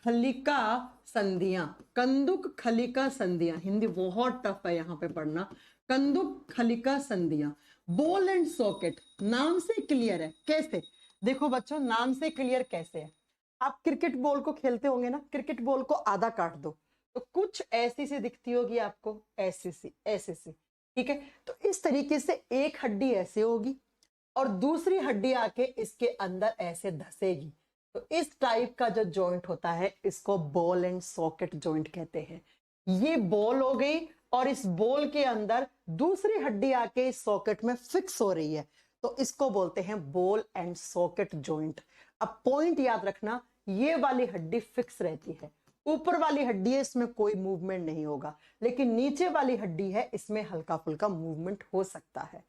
Speaker 1: खलिका संधियां। कंदुक खलिका संधियां, हिंदी बहुत टफ है यहाँ पे पढ़ना। कंदुक खलिका संधियां, बॉल एंड सॉकेट, नाम से क्लियर है। कैसे, देखो बच्चों, नाम से क्लियर कैसे है। आप क्रिकेट बॉल को खेलते होंगे ना, क्रिकेट बॉल को आधा काट दो तो कुछ ऐसी सी दिखती होगी आपको, ऐसी सी, ऐसी सी, ठीक है। तो इस तरीके से एक हड्डी ऐसे होगी और दूसरी हड्डी आके इसके अंदर ऐसे धसेगी। तो इस टाइप का जो जॉइंट होता है इसको बॉल एंड सॉकेट जॉइंट कहते हैं। ये बॉल हो गई और इस बॉल के अंदर दूसरी हड्डी आके इस सॉकेट में फिक्स हो रही है, तो इसको बोलते हैं बॉल एंड सॉकेट जॉइंट। अब पॉइंट याद रखना, ये वाली हड्डी फिक्स रहती है, ऊपर वाली हड्डी है इसमें कोई मूवमेंट नहीं होगा, लेकिन नीचे वाली हड्डी है इसमें हल्का फुल्का मूवमेंट हो सकता है।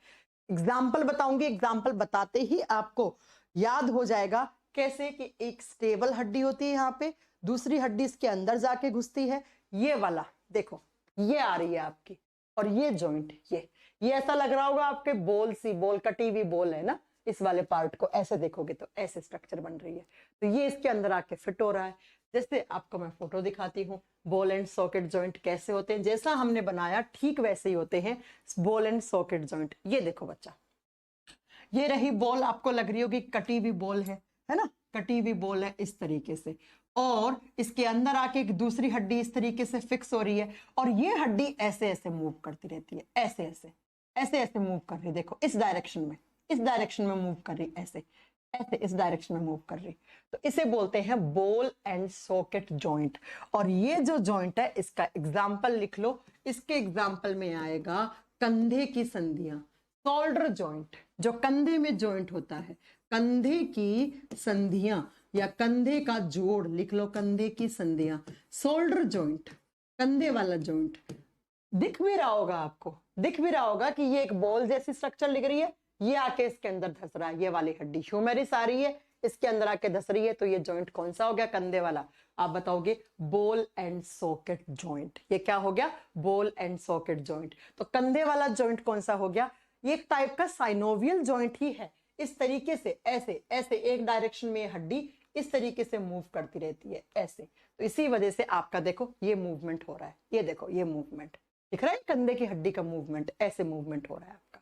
Speaker 1: एग्जाम्पल बताऊंगी, एग्जाम्पल बताते ही आपको याद हो जाएगा कैसे कि एक स्टेबल हड्डी होती है यहाँ पे, दूसरी हड्डी इसके अंदर जाके घुसती है। ये वाला देखो, ये आ रही है आपकी, और ये जॉइंट, ये ऐसा लग रहा होगा आपके बॉल सी, बॉल कटी हुई बॉल है ना, इस वाले पार्ट को ऐसे देखोगे तो ऐसे स्ट्रक्चर बन रही है, तो ये इसके अंदर आके फिट हो रहा है। जैसे आपको मैं फोटो दिखाती हूँ, बॉल एंड सॉकेट जॉइंट कैसे होते हैं, जैसा हमने बनाया ठीक वैसे ही होते हैं बॉल एंड सॉकेट जॉइंट। ये देखो बच्चा, ये रही बॉल, आपको लग रही होगी कटी हुई बॉल है ना, कटी हुई बॉल है इस तरीके से, और इसके अंदर आके एक दूसरी हड्डी इस तरीके से फिक्स हो रही है, और ये हड्डी ऐसे ऐसे मूव करती रहती है, ऐसे ऐसे ऐसे ऐसे मूव कर रही है, देखो इस डायरेक्शन में, इस डायरेक्शन में मूव कर रही, ऐसे ऐसे इस डायरेक्शन में मूव कर रही, तो इसे बोलते हैं बॉल एंड सॉकेट जॉइंट। और ये जो जॉइंट है इसका एग्जाम्पल लिख लो, इसके एग्जाम्पल में आएगा कंधे की संधियां, शोल्डर जॉइंट, जो कंधे में जॉइंट होता है, कंधे की संधियां या कंधे का जोड़ लिख लो, कंधे की संधियां, शोल्डर जॉइंट, कंधे वाला जॉइंट। दिख भी रहा होगा आपको, दिख भी रहा होगा कि ये एक बॉल जैसी स्ट्रक्चर लिख रही है, ये आके इसके अंदर धस रहा है, ये वाली हड्डी ह्यूमेरिस आ रही है, इसके अंदर आके धस रही है, तो ये जॉइंट कौन सा हो गया, कंधे वाला। आप बताओगे बॉल एंड सॉकेट जॉइंट। ये क्या हो गया, बॉल एंड सॉकेट जॉइंट। तो कंधे वाला जॉइंट कौन सा हो गया, ये एक टाइप का साइनोवियल जॉइंट ही है। इस तरीके से ऐसे ऐसे एक डायरेक्शन में हड्डी इस तरीके से मूव करती रहती है ऐसे, तो इसी वजह से आपका देखो ये मूवमेंट हो रहा है, ये देखो ये मूवमेंट दिख रहा है, कंधे की हड्डी का मूवमेंट, ऐसे मूवमेंट हो रहा है आपका।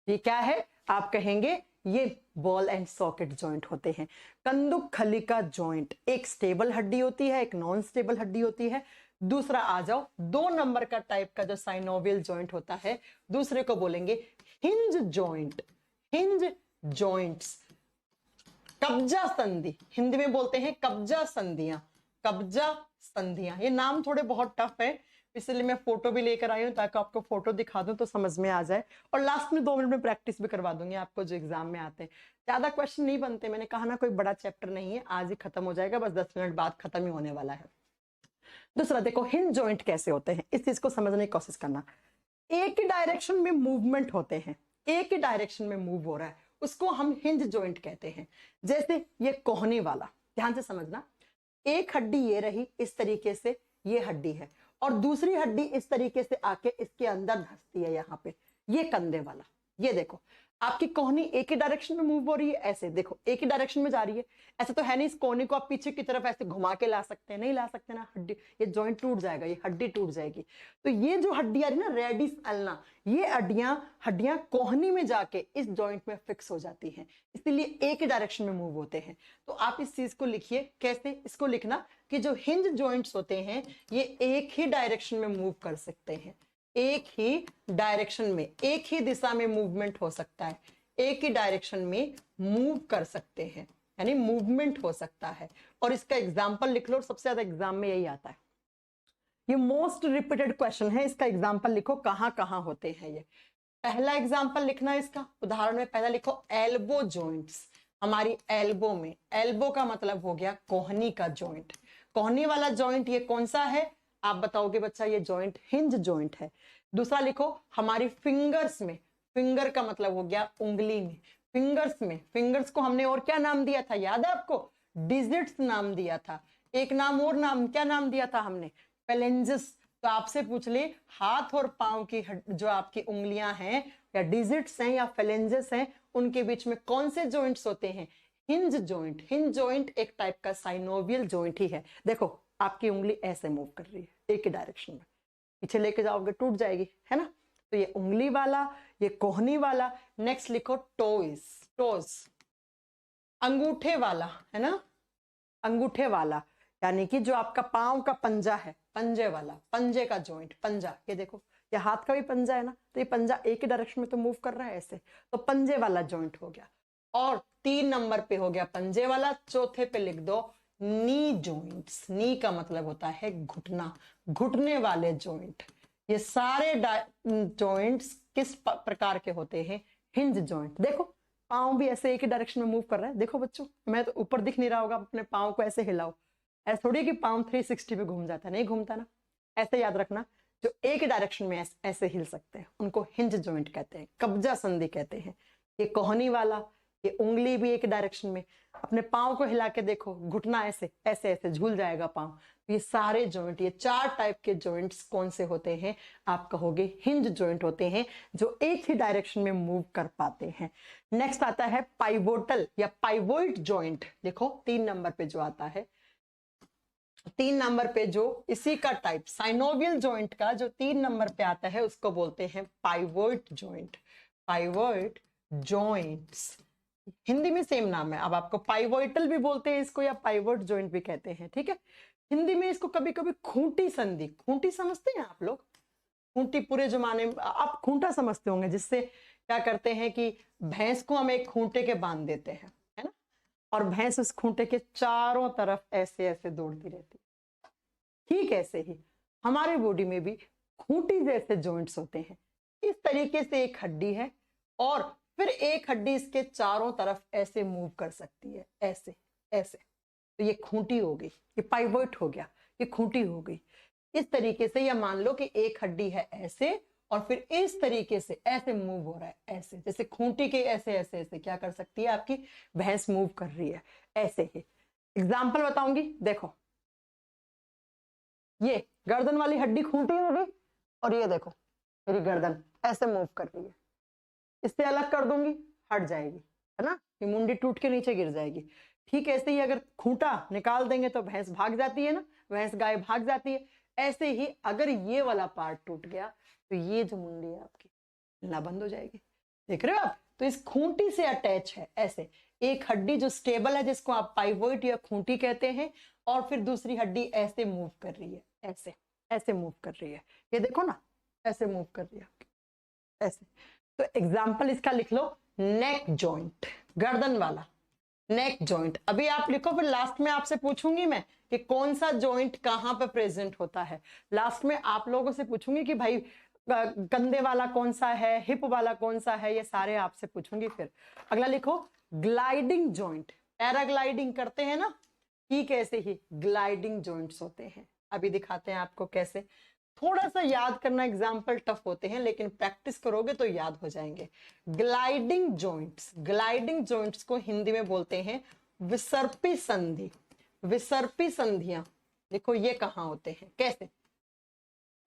Speaker 1: ये क्या है, आप कहेंगे ये बॉल एंड सॉकेट जॉइंट होते हैं। कंदुक खलिका जॉइंट, एक स्टेबल हड्डी होती है, एक नॉन स्टेबल हड्डी होती है। दूसरा आ जाओ, 2 नंबर का टाइप का जो साइनोवियल जॉइंट होता है, दूसरे को बोलेंगे हिंज जॉइंट, हिंज जॉइंट्स। कब्जा संधि, हिंदी में बोलते हैं कब्जा संधियां, कब्जा संधियां। ये नाम थोड़े बहुत टफ है, इसलिए मैं फोटो भी लेकर आई हूं ताकि आपको फोटो दिखा दूं तो समझ में आ जाए, और लास्ट में 2 मिनट में प्रैक्टिस भी करवा दूंगी आपको जो एग्जाम में आते हैं। ज्यादा क्वेश्चन नहीं बनते, मैंने कहा ना कोई बड़ा चैप्टर नहीं है, आज ही खत्म हो जाएगा, बस 10 मिनट बाद खत्म ही होने वाला है। दूसरा देखो हिंज जॉइंट कैसे होते हैं, इस चीज को समझने की कोशिश करना। एक ही डायरेक्शन में मूवमेंट होते हैं, एक ही डायरेक्शन में मूव हो रहा है, उसको हम हिंज जॉइंट कहते हैं। जैसे ये कोहनी वाला, ध्यान से समझना, एक हड्डी ये रही इस तरीके से, ये हड्डी है, और दूसरी हड्डी इस तरीके से आके इसके अंदर धंसती है यहाँ पे, ये कंधे वाला। ये देखो आपकी कोहनी एक ही डायरेक्शन में मूव हो रही है, ऐसे देखो एक ही डायरेक्शन में जा रही है। ऐसे तो है नहीं इस कोहनी को आप पीछे की तरफ ऐसे घुमा के ला सकते हैं, नहीं ला सकते ना, हड्डी ये जॉइंट टूट जाएगा, ये हड्डी टूट जाएगी। तो ये जो हड्डी आ रही है ना, रेडिस अल्ना, ये हड्डियां कोहनी में जाके इस जॉइंट में फिक्स हो जाती हैं, इसीलिए एक ही डायरेक्शन में मूव होते हैं। तो आप इस चीज को लिखिए, कैसे, इसको लिखना कि जो हिंज जॉइंट्स होते हैं ये एक ही डायरेक्शन में मूव कर सकते हैं, एक ही डायरेक्शन में, एक ही दिशा में मूवमेंट हो सकता है, एक ही डायरेक्शन में मूव कर सकते हैं, यानी मूवमेंट हो सकता है। और इसका एग्जाम्पल लिख लो, सबसे ज्यादा एग्जाम में यही आता है, ये मोस्ट रिपीटेड क्वेश्चन है, इसका एग्जाम्पल लिखो कहां कहां होते हैं ये। पहला एग्जाम्पल लिखना है इसका, उदाहरण में पहला लिखो एल्बो जॉइंट्स, हमारी एल्बो में, एल्बो का मतलब हो गया कोहनी का जॉइंट। कोहनी वाला जॉइंट ये कौन सा है, आप बताओगे बच्चा ये जॉइंट हिंज जॉइंट है। दूसरा लिखो हमारी फिंगर्स में, फिंगर का मतलब हो गया उंगली में, फिंगर्स में, फिंगर्स को हमने और क्या नाम दिया था, याद है आपको, डिजिट्स नाम दिया था। एक नाम और, नाम क्या नाम दिया था हमने, फेलेंजेस। तो आपसे पूछ ले हाथ और पांव की जो आपकी उंगलियां हैं या डिजिट्स हैं या फेलेंजेस हैं, उनके बीच में कौन से जॉइंट्स होते हैं, हिंज जॉइंट। हिंज जॉइंट एक टाइप का साइनोवियल जॉइंट ही है। देखो आपकी उंगली ऐसे मूव कर रही है एक ही डायरेक्शन में, पीछे लेके जाओगे टूट जाएगी, है ना। तो ये उंगली वाला, ये कोहनी वाला। नेक्स्ट लिखो टोइस, टोज, अंगूठे वाला, है ना, अंगूठे वाला, यानी कि जो आपका पांव का पंजा है, पंजे वाला, पंजे का जॉइंट, पंजा, ये देखो ये हाथ का भी पंजा है ना, तो ये पंजा एक ही डायरेक्शन में तो मूव कर रहा है ऐसे, तो पंजे वाला जॉइंट हो गया। और 3 नंबर पे हो गया पंजे वाला, चौथे पे लिख दो नी जॉइंट्स। नी का मतलब होता है घुटना, घुटने वाले जॉइंट। ये सारे जॉइंट्स किस प्रकार के होते हैं, हिंज जॉइंट। देखो पांव भी ऐसे एक ही डायरेक्शन में मूव कर रहा है, देखो बच्चों, मैं तो ऊपर दिख नहीं रहा होगा, अपने पांव को ऐसे हिलाओ, ऐसे थोड़ी कि पांव 360 पे घूम जाता है, नहीं घूमता ना। ऐसे याद रखना, जो एक ही डायरेक्शन में ऐसे हिल सकते हैं उनको हिंज जॉइंट कहते हैं, कब्जा संधि कहते हैं। ये कोहनी वाला, ये उंगली भी एक डायरेक्शन में, अपने पांव को हिला के देखो, घुटना ऐसे ऐसे ऐसे झूल जाएगा पांव। ये सारे जॉइंट, ये 4 टाइप के जॉइंट्स कौन से होते हैं, आप कहोगे हिंज जॉइंट होते हैं, जो एक ही डायरेक्शन में मूव कर पाते हैं। नेक्स्ट आता है पाइवोटल या पाइवोइड जॉइंट। देखो 3 नंबर पे जो आता है, 3 नंबर पे जो इसी का टाइप साइनोवियल जॉइंट का जो 3 नंबर पे आता है उसको बोलते हैं पाइवोइड जॉइंट। पाइवोइड जॉइंट्स हिंदी में सेम नाम है, अब आपको पाइवोइटल भी बोलते हैं इसको या पाइवोट जॉइंट भी कहते हैं, ठीक है। हिंदी में इसको कभी कभी खूंटी संधि, खूंटी समझते हैं आप लोग, खूंटी पूरे जमाने में आप खूंटा समझते होंगे, जिससे क्या करते हैं कि भैंस को हम एक खूंटे के बांध देते हैं, है ना, और भैंस उस खूंटे के चारों तरफ ऐसे ऐसे दौड़ती रहती है। ठीक ऐसे ही हमारे बॉडी में भी खूंटी जैसे जॉइंट्स होते हैं। इस तरीके से एक हड्डी है और फिर एक हड्डी इसके चारों तरफ ऐसे मूव कर सकती है, ऐसे ऐसे। तो ये खूंटी हो गई, ये पाइवोट हो गया, ये खूंटी हो गई। इस तरीके से या मान लो कि एक हड्डी है ऐसे और फिर इस तरीके से ऐसे मूव हो रहा है, ऐसे जैसे खूंटी के ऐसे ऐसे ऐसे क्या कर सकती है आपकी भैंस मूव कर रही है, ऐसे ही। एग्जाम्पल बताऊंगी, देखो ये गर्दन वाली हड्डी खूंटी हो गई और ये देखो मेरी गर्दन ऐसे मूव कर रही है। इससे अलग कर दूंगी, हट जाएगी, है ना, ये मुंडी टूट के नीचे गिर जाएगी। ठीक ऐसे ही अगर खूंटा निकाल देंगे तो भैंस भाग जाती है ना, भैंस गाय भाग जाती है। ऐसे ही अगर ये वाला पार्ट टूट गया तो ये जो मुंडी है आपकी हिलना बंद हो जाएगी। देख रहे हो आप, तो इस खूंटी से अटैच है ऐसे एक हड्डी जो स्टेबल है, जिसको आप पाइवोट या खूंटी कहते हैं, और फिर दूसरी हड्डी ऐसे मूव कर रही है, ऐसे ऐसे मूव कर रही है। ये देखो ना, ऐसे मूव कर रही है ऐसे। तो एग्जाम्पल इसका लिख लो, नेक जॉइंट, गर्दन वाला नेक जॉइंट। अभी आप लिखो, फिर लास्ट में आपसे पूछूंगी मैं कि कौन सा जॉइंट कहां पे प्रेजेंट होता है। लास्ट में आप लोगों से पूछूंगी कि भाई कंधे वाला कौन सा है, हिप वाला कौन सा है, ये सारे आपसे पूछूंगी। फिर अगला लिखो, ग्लाइडिंग जॉइंट। पैराग्लाइडिंग करते हैं ना, ठीक ऐसे ही ग्लाइडिंग जॉइंट्स होते हैं। अभी दिखाते हैं आपको कैसे। थोड़ा सा याद करना एग्जाम्पल टफ होते हैं, लेकिन प्रैक्टिस करोगे तो याद हो जाएंगे। ग्लाइडिंग जॉइंट्स, ग्लाइडिंग जॉइंट्स को हिंदी में बोलते हैं विसर्पी संधि। विसर्पी संधियां देखो ये कहां होते हैं, कैसे।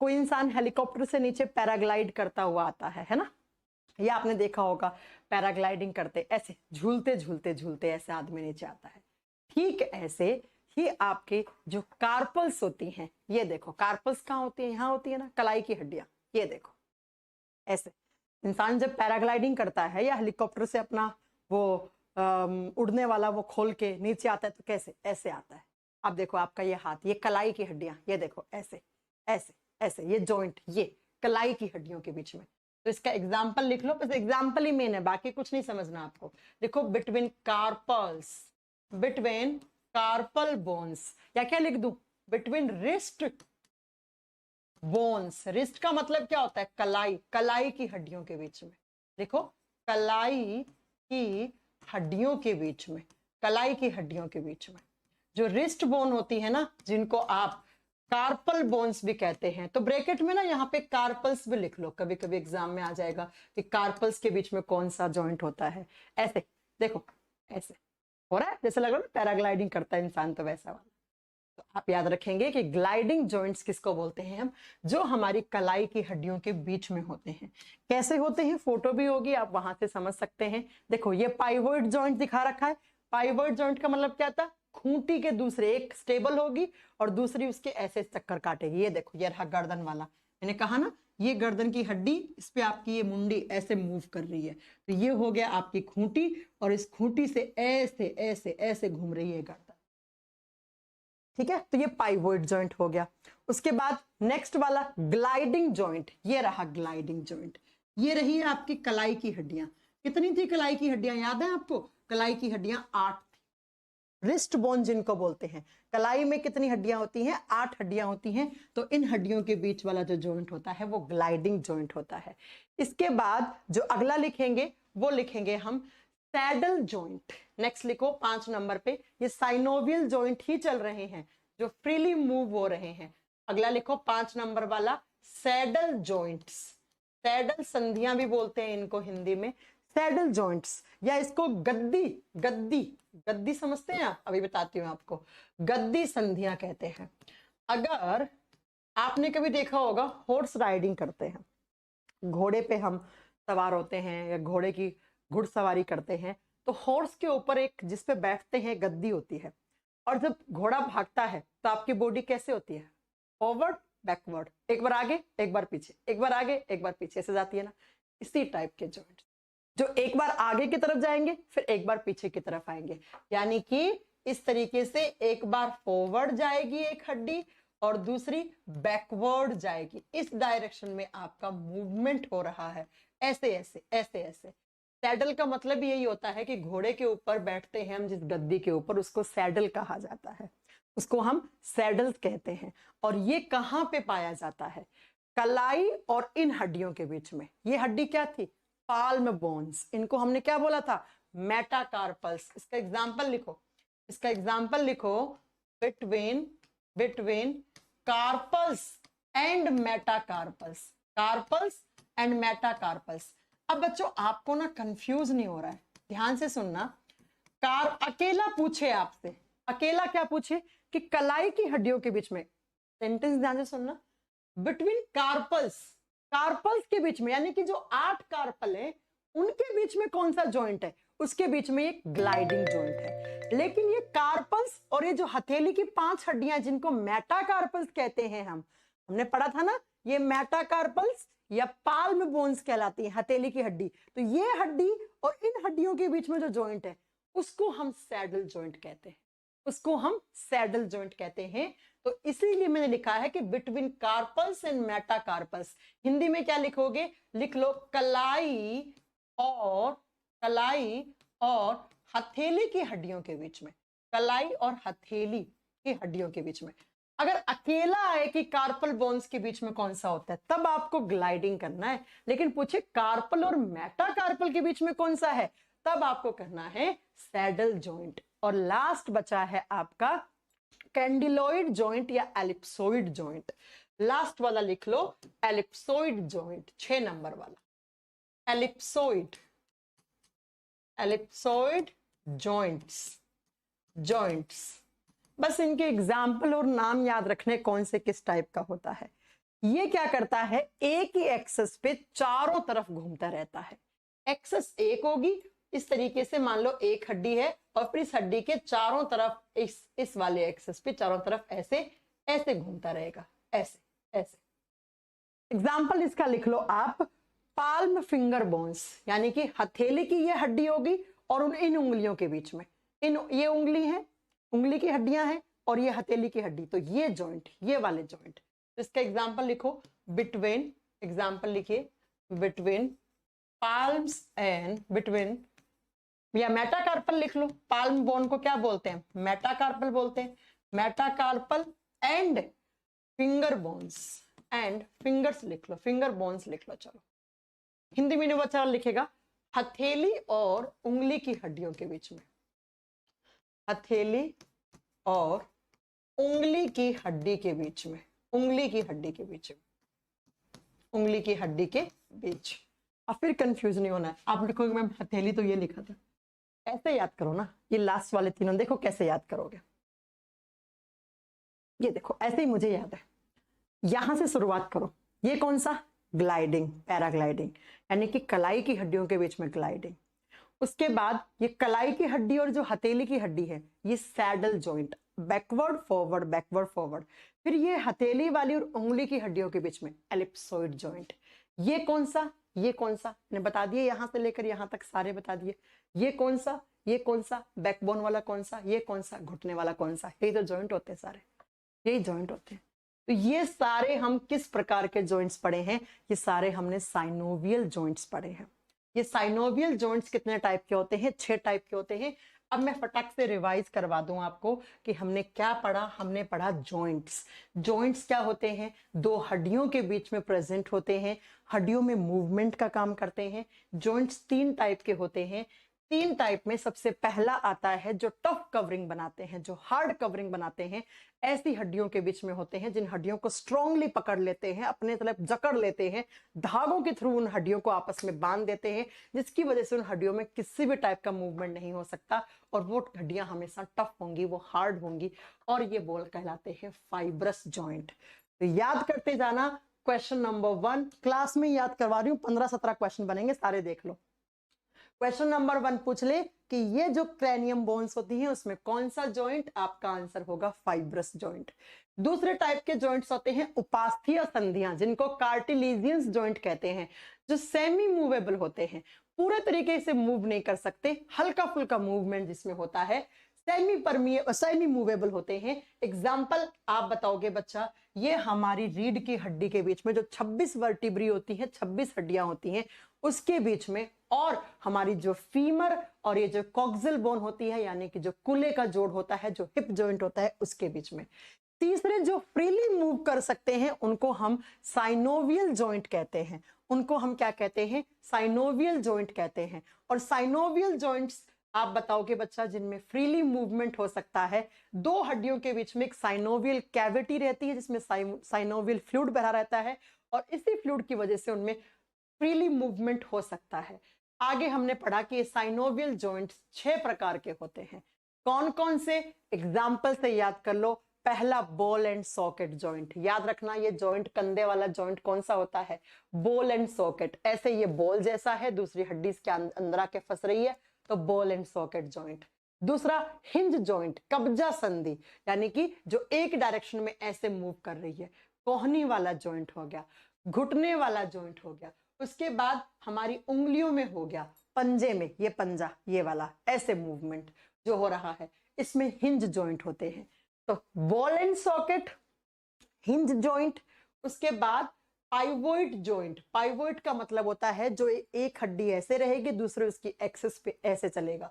Speaker 1: कोई इंसान हेलीकॉप्टर से नीचे पैराग्लाइड करता हुआ आता है ना, या आपने देखा होगा पैराग्लाइडिंग करते ऐसे झूलते झूलते झूलते ऐसे आदमी नीचे आता है। ठीक ऐसे ही आपके जो कार्पल्स होती हैं, ये देखो कार्पल्स कहाँ होती है, यहाँ होती है ना, कलाई की हड्डियां। ये देखो ऐसे इंसान जब पैराग्लाइडिंग करता है या हेलीकॉप्टर से अपना वो उड़ने वाला वो खोल के नीचे आता है तो कैसे ऐसे आता है। अब देखो आपका ये हाथ, ये कलाई की हड्डियां, ये देखो ऐसे ऐसे ऐसे, ये जॉइंट ये कलाई की हड्डियों के बीच में। तो इसका एग्जाम्पल लिख लो, बस एग्जाम्पल ही मेन है, बाकी कुछ नहीं समझना आपको। देखो between carpals, between carpal bones, या क्या लिख दूं, बिटवीन रिस्ट बोन्स। रिस्ट का मतलब क्या होता है, कलाई, कलाई की हड्डियों के बीच में। देखो कलाई की हड्डियों के बीच में, कलाई की हड्डियों के बीच में जो रिस्ट बोन होती है ना, जिनको आप कार्पल बोन्स भी कहते हैं। तो ब्रैकेट में ना यहाँ पे कार्पल्स भी लिख लो, कभी कभी एग्जाम में आ जाएगा कि कार्पल्स के बीच में कौन सा जॉइंट होता है। ऐसे देखो, ऐसे हो रहा है, जैसे लग रहा है पैराग्लाइडिंग करता है इंसान, तो वैसा वाला। तो आप याद रखेंगे कि ग्लाइडिंग जॉइंट्स किसको बोलते हैं हम, जो हमारी कलाई की हड्डियों के बीच में होते हैं। कैसे होते हैं, फोटो भी होगी, आप वहां से समझ सकते हैं। देखो ये पाइवोट जॉइंट दिखा रखा है। पाइवोट जॉइंट का मतलब क्या था, खूंटी के दूसरे एक स्टेबल होगी और दूसरी उसके ऐसे चक्कर काटेगी। ये देखो ये रहा गर्दन वाला, मैंने कहा ना ये गर्दन की हड्डी, इस पे आपकी ये मुंडी ऐसे मूव कर रही है, तो ये हो गया आपकी खूंटी, और इस खूंटी से ऐसे ऐसे ऐसे घूम रही है गर्दन। ठीक है, तो ये पाइवोट जॉइंट हो गया। उसके बाद नेक्स्ट वाला ग्लाइडिंग जॉइंट, ये रहा ग्लाइडिंग जॉइंट। ये रही आपकी कलाई की हड्डियां। कितनी थी कलाई की हड्डियां, याद है आपको, कलाई की हड्डियां 8 थी। रिस्ट बोन जिनको बोलते हैं, कलाई में कितनी हड्डियां होती हैं, 8 हड्डियां होती हैं। तो इन हड्डियों के बीच वाला जो जॉइंट होता है वो ग्लाइडिंग जॉइंट होता है। इसके बाद जो अगला लिखेंगे वो लिखेंगे हम सैडल जॉइंट। नेक्स्ट लिखो 5 नंबर पे, ये साइनोवियल जॉइंट ही चल रहे हैं जो फ्रीली मूव हो रहे हैं। अगला लिखो 5 नंबर वाला सैडल जॉइंट्स। सैडल संधियां भी बोलते हैं इनको हिंदी में, सैडल जॉइंट्स, या इसको गद्दी, गद्दी, गद्दी समझते हैं आप, अभी बताती हूँ आपको, गद्दी संधियां कहते हैं। अगर आपने कभी देखा होगा हॉर्स राइडिंग करते हैं, घोड़े पे हम सवार होते हैं या घोड़े की घुड़सवारी करते हैं, तो हॉर्स के ऊपर एक जिस पे बैठते हैं गद्दी होती है, और जब घोड़ा भागता है तो आपकी बॉडी कैसे होती है, फॉरवर्ड बैकवर्ड, एक बार आगे एक बार पीछे, एक बार आगे एक बार पीछे से जाती है ना। इसी टाइप के जॉइंट जो एक बार आगे की तरफ जाएंगे फिर एक बार पीछे की तरफ आएंगे, यानी कि इस तरीके से एक बार फॉरवर्ड जाएगी एक हड्डी और दूसरी बैकवर्ड जाएगी। इस डायरेक्शन में आपका मूवमेंट हो रहा है, ऐसे ऐसे ऐसे ऐसे। सैडल का मतलब यही होता है कि घोड़े के ऊपर बैठते हैं हम जिस गद्दी के ऊपर, उसको सैडल कहा जाता है, उसको हम सैडल कहते हैं। और ये कहाँ पे पाया जाता है? कलाई और इन हड्डियों के बीच में। ये हड्डी क्या थी? Palm bones. इनको हमने क्या बोला था? मेटाकार्पल्स। इसका एग्जांपल लिखो, इसका एग्जांपल लिखो, between carpals and metacarpals, carpals and metacarpals. अब बच्चों आपको ना कंफ्यूज नहीं हो रहा है, ध्यान से सुनना। अकेला पूछे आपसे, अकेला क्या पूछे कि कलाई की हड्डियों के बीच में, सेंटेंस ध्यान से सुनना, बिटवीन कार्पल्स, कार्पल्स के बीच में, यानी कि जो 8 कार्पल है उनके बीच में कौन सा जॉइंट है? उसके बीच में एक ग्लाइडिंग जॉइंट है। लेकिन ये कार्पल्स और ये जो हथेली की 5 हड्डियां जिनको मेटाकार्पल्स कहते हैं, हमने पढ़ा था ना, ये मेटाकार्पल्स या पाल्म बोन्स कहलाती है, हथेली की हड्डी। तो ये हड्डी और इन हड्डियों के बीच में जो जॉइंट है उसको हम सैडल जॉइंट कहते हैं, उसको हम सैडल जॉइंट कहते हैं। तो इसीलिए मैंने लिखा है कि between carpals and metacarpals. Hindi में क्या लिखोगे? लिख लो कलाई और हथेली की हड्डियों के बीच में, कलाई और हथेली की हड्डियों के बीच में। अगर अकेला आए कि कार्पल बोन्स के बीच में कौन सा होता है, तब आपको ग्लाइडिंग करना है। लेकिन पूछे कार्पल और मेटाकार्पल के बीच में कौन सा है, तब आपको करना है सैडल जॉइंट। और लास्ट बचा है आपका कैंडिलॉइड जॉइंट या एलिप्सोइड जॉइंट। लास्ट वाला लिख लो, एलिप्सोइड जॉइंट, 6 नंबर वाला। एलिप्सोइड जॉइंट्स। बस इनके एग्जाम्पल और नाम याद रखने कौन से किस टाइप का होता है। ये क्या करता है? एक ही एक्सेस पे चारों तरफ घूमता रहता है। एक्सेस एक होगी, इस तरीके से मान लो एक हड्डी है और फिर इस हड्डी के चारों तरफ इस वाले एक्सेस पे चारों तरफ ऐसे ऐसे घूमता रहेगा, ऐसे ऐसे। एग्जाम्पल इसका लिख लो आप, पाल्म फिंगर बोन्स, यानी कि हथेली की ये हड्डी होगी और इन उंगलियों के बीच में ये उंगली है, उंगली की हड्डियां हैं और ये हथेली की हड्डी, तो ये जॉइंट, ये वाले जॉइंट। तो इसका एग्जाम्पल लिखो, बिटवीन, एग्जाम्पल लिखिए, बिटवीन पाल्म्स एंड बिटवीन, या मेटाकार्पल लिख लो। पाल्म बोन को क्या बोलते हैं? मेटाकार्पल बोलते हैं। Metacarpal and finger bones, and fingers लिख लो, फिंगर बोन्स लिख लो। चलो हिंदी में बच्चा लिखेगा, हथेली और उंगली की हड्डियों के बीच में, हथेली और उंगली की हड्डी के बीच में, उंगली की हड्डी के बीच में, उंगली की हड्डी के बीच। अब फिर कंफ्यूज नहीं होना है। आप लिखोगे मैम हथेली तो ये लिखा था, ऐसे याद करो ना। ये लास्ट वाले तीनों देखो कैसे याद करोगे। ये देखो ऐसे ही मुझे याद है, यहां से शुरुआत करो। ये कौन सा? ग्लाइडिंग, पैराग्लाइडिंग, यानी कि कलाई की हड्डियों के बीच में ग्लाइडिंग। उसके बाद ये कलाई की हड्डी और जो हथेली की हड्डी है ये saddle joint, backward forward backward forward. फिर ये हथेली वाली और उंगली की हड्डियों के बीच में एलिप्सोइड जॉइंट। ये कौन सा? ये कौन सा? मैंने बता दिए, यहां से लेकर यहां तक सारे बता दिए। ये कौन सा? ये कौन सा? बैकबोन वाला कौन सा? ये कौन सा? घुटने वाला कौन सा? यही तो जॉइंट होते हैं सारे, यही जॉइंट होते हैं। तो ये सारे हम किस प्रकार के जॉइंट्स पढ़े हैं? ये सारे हमने साइनोवियल जॉइंट्स पढ़े हैं। ये साइनोवियल जॉइंट्स कितने टाइप के होते हैं? 6 टाइप के होते हैं। अब मैं फटाक से रिवाइज करवा दूं आपको कि हमने क्या पढ़ा। हमने पढ़ा जॉइंट्स। जॉइंट्स क्या होते हैं? 2 हड्डियों के बीच में प्रेजेंट होते हैं, हड्डियों में मूवमेंट का काम करते हैं। जॉइंट्स 3 टाइप के होते हैं। 3 टाइप में सबसे पहला आता है जो टफ कवरिंग बनाते हैं, जो हार्ड कवरिंग बनाते हैं। ऐसी हड्डियों के बीच में होते हैं जिन हड्डियों को स्ट्रांगली पकड़ लेते हैं, अपने तरफ जकड़ लेते हैं, धागों के थ्रू उन हड्डियों को आपस में बांध देते हैं, जिसकी वजह से उन हड्डियों में किसी भी टाइप का मूवमेंट नहीं हो सकता और वो हड्डियां हमेशा टफ होंगी, वो हार्ड होंगी और ये बोल कहलाते हैं फाइब्रस जॉइंट। तो याद करते जाना। क्वेश्चन नंबर 1 क्लास में याद करवा रही हूँ, 15-17 क्वेश्चन बनेंगे, सारे देख लो। क्वेश्चन नंबर 1 पूछ ले कि ये जो क्रैनियम बोन्स होती हैं उसमें कौन सा जॉइंट? आपका आंसर होगा फाइब्रस जॉइंट। दूसरे टाइप के जॉइंट्स होते हैं उपास्थीय संधियां, जिनको कार्टिलेजियंस जॉइंट कहते हैं, जो सेमी मूवेबल होते हैं, पूरे तरीके से मूव नहीं कर सकते, हल्का फुल्का मूवमेंट जिसमें होता है। सेमी मूवेबल होते हैं। एग्जाम्पल आप बताओगे बच्चा, ये हमारी रीढ़ की हड्डी के बीच में जो 26 वर्टिब्री होती है, 26 हड्डियां होती हैं उसके बीच में, और हमारी जो फीमर और ये जो कॉक्सिल बोन होती है यानी कि जो कूल्हे का जोड़ होता है, जो हिप जॉइंट होता है, उसके बीच में। तीसरे जो फ्रीली मूव कर सकते हैं उनको हम साइनोवियल जॉइंट कहते हैं। उनको हम क्या कहते हैं? साइनोवियल जॉइंट कहते हैं। और साइनोवियल जॉइंट्स आप बताओगे बच्चा जिनमें फ्रीली मूवमेंट हो सकता है, दो हड्डियों के बीच में एक साइनोवियल कैविटी रहती है जिसमें साइनोवियल फ्लूइड भरा रहता है, और इसी फ्लूइड की वजह से उनमें फ्रीली मूवमेंट हो सकता है। आगे हमने पढ़ा कि साइनोवियल जॉइंट्स 6 प्रकार के होते हैं। कौन कौन से? एग्जाम्पल से याद कर लो। पहला बॉल एंड सॉकेट जॉइंट, याद रखना ये जॉइंट, कंधे वाला जॉइंट कौन सा होता है? Ball and socket. ऐसे ये बॉल जैसा है, दूसरी हड्डी इसके अंदर आके फंस रही है, तो बॉल एंड सॉकेट जॉइंट। दूसरा हिंज जॉइंट, कब्जा संधि, यानी कि जो एक डायरेक्शन में ऐसे मूव कर रही है, कोहनी वाला जॉइंट हो गया, घुटने वाला जॉइंट हो गया। उसके बाद हमारी उंगलियों में हो गया, पंजे में, ये पंजा ये वाला ऐसे मूवमेंट जो हो रहा है, इसमें हिंज जॉइंट होते हैं। तो ball and socket, hinge joint. उसके बाद पाइवोइड जॉइंट। पाइवोइड का मतलब होता है जो एक हड्डी ऐसे रहेगी, दूसरे उसकी एक्सिस पे ऐसे चलेगा,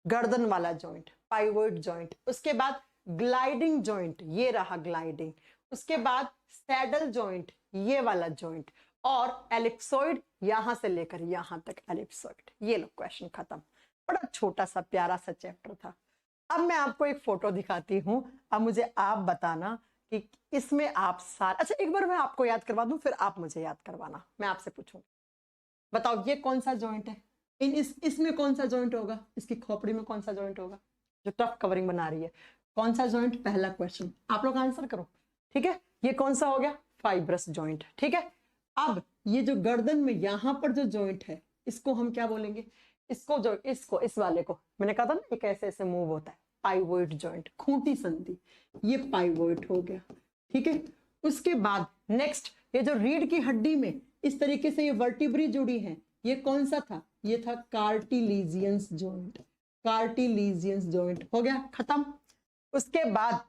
Speaker 1: गर्दन वाला जॉइंट, पाइवोइड जॉइंट। उसके बाद ग्लाइडिंग जॉइंट, ये रहा ग्लाइडिंग। उसके बाद सैडल जॉइंट, ये वाला जॉइंट, और एलिप्सॉइड, यहां से लेकर यहां तक एलिप्सॉइड। ये लो क्वेश्चन खत्म। बड़ा छोटा सा प्यारा सा चैप्टर था। अब मैं आपको एक फोटो दिखाती हूं। अब मुझे आप बताना कि इसमें आप सारे, अच्छा एक बार मैं आपको याद करवा दूं फिर आप मुझे याद करवाना। मैं आपसे पूछूंगी, बताओ ये कौन सा जॉइंट है? इसमें कौन सा जॉइंट होगा? इसकी खोपड़ी में कौन सा जॉइंट होगा जो टफ कवरिंग बना रही है? कौन सा जॉइंट? पहला क्वेश्चन, आप लोग आंसर करो। ठीक है, ये कौन सा हो गया? Fibrous joint. ठीक है, अब ये जो गर्दन में यहां पर जो जॉइंट है, इसको हम क्या बोलेंगे? इसको जो इस वाले को मैंने कहा था ना, एक ऐसे ऐसे मूव होता है, पाइवोइड जॉइंट, खूंटी संधि, ये पाइवोइड हो गया। ठीक है, उसके बाद नेक्स्ट, ये जो रीढ़ की हड्डी में इस तरीके से ये वर्टिब्री जुड़ी है, ये कौन सा था? ये था कार्टिलेजियंस जॉइंट। कार्टिलेजियंस जॉइंट हो गया, खत्म। उसके बाद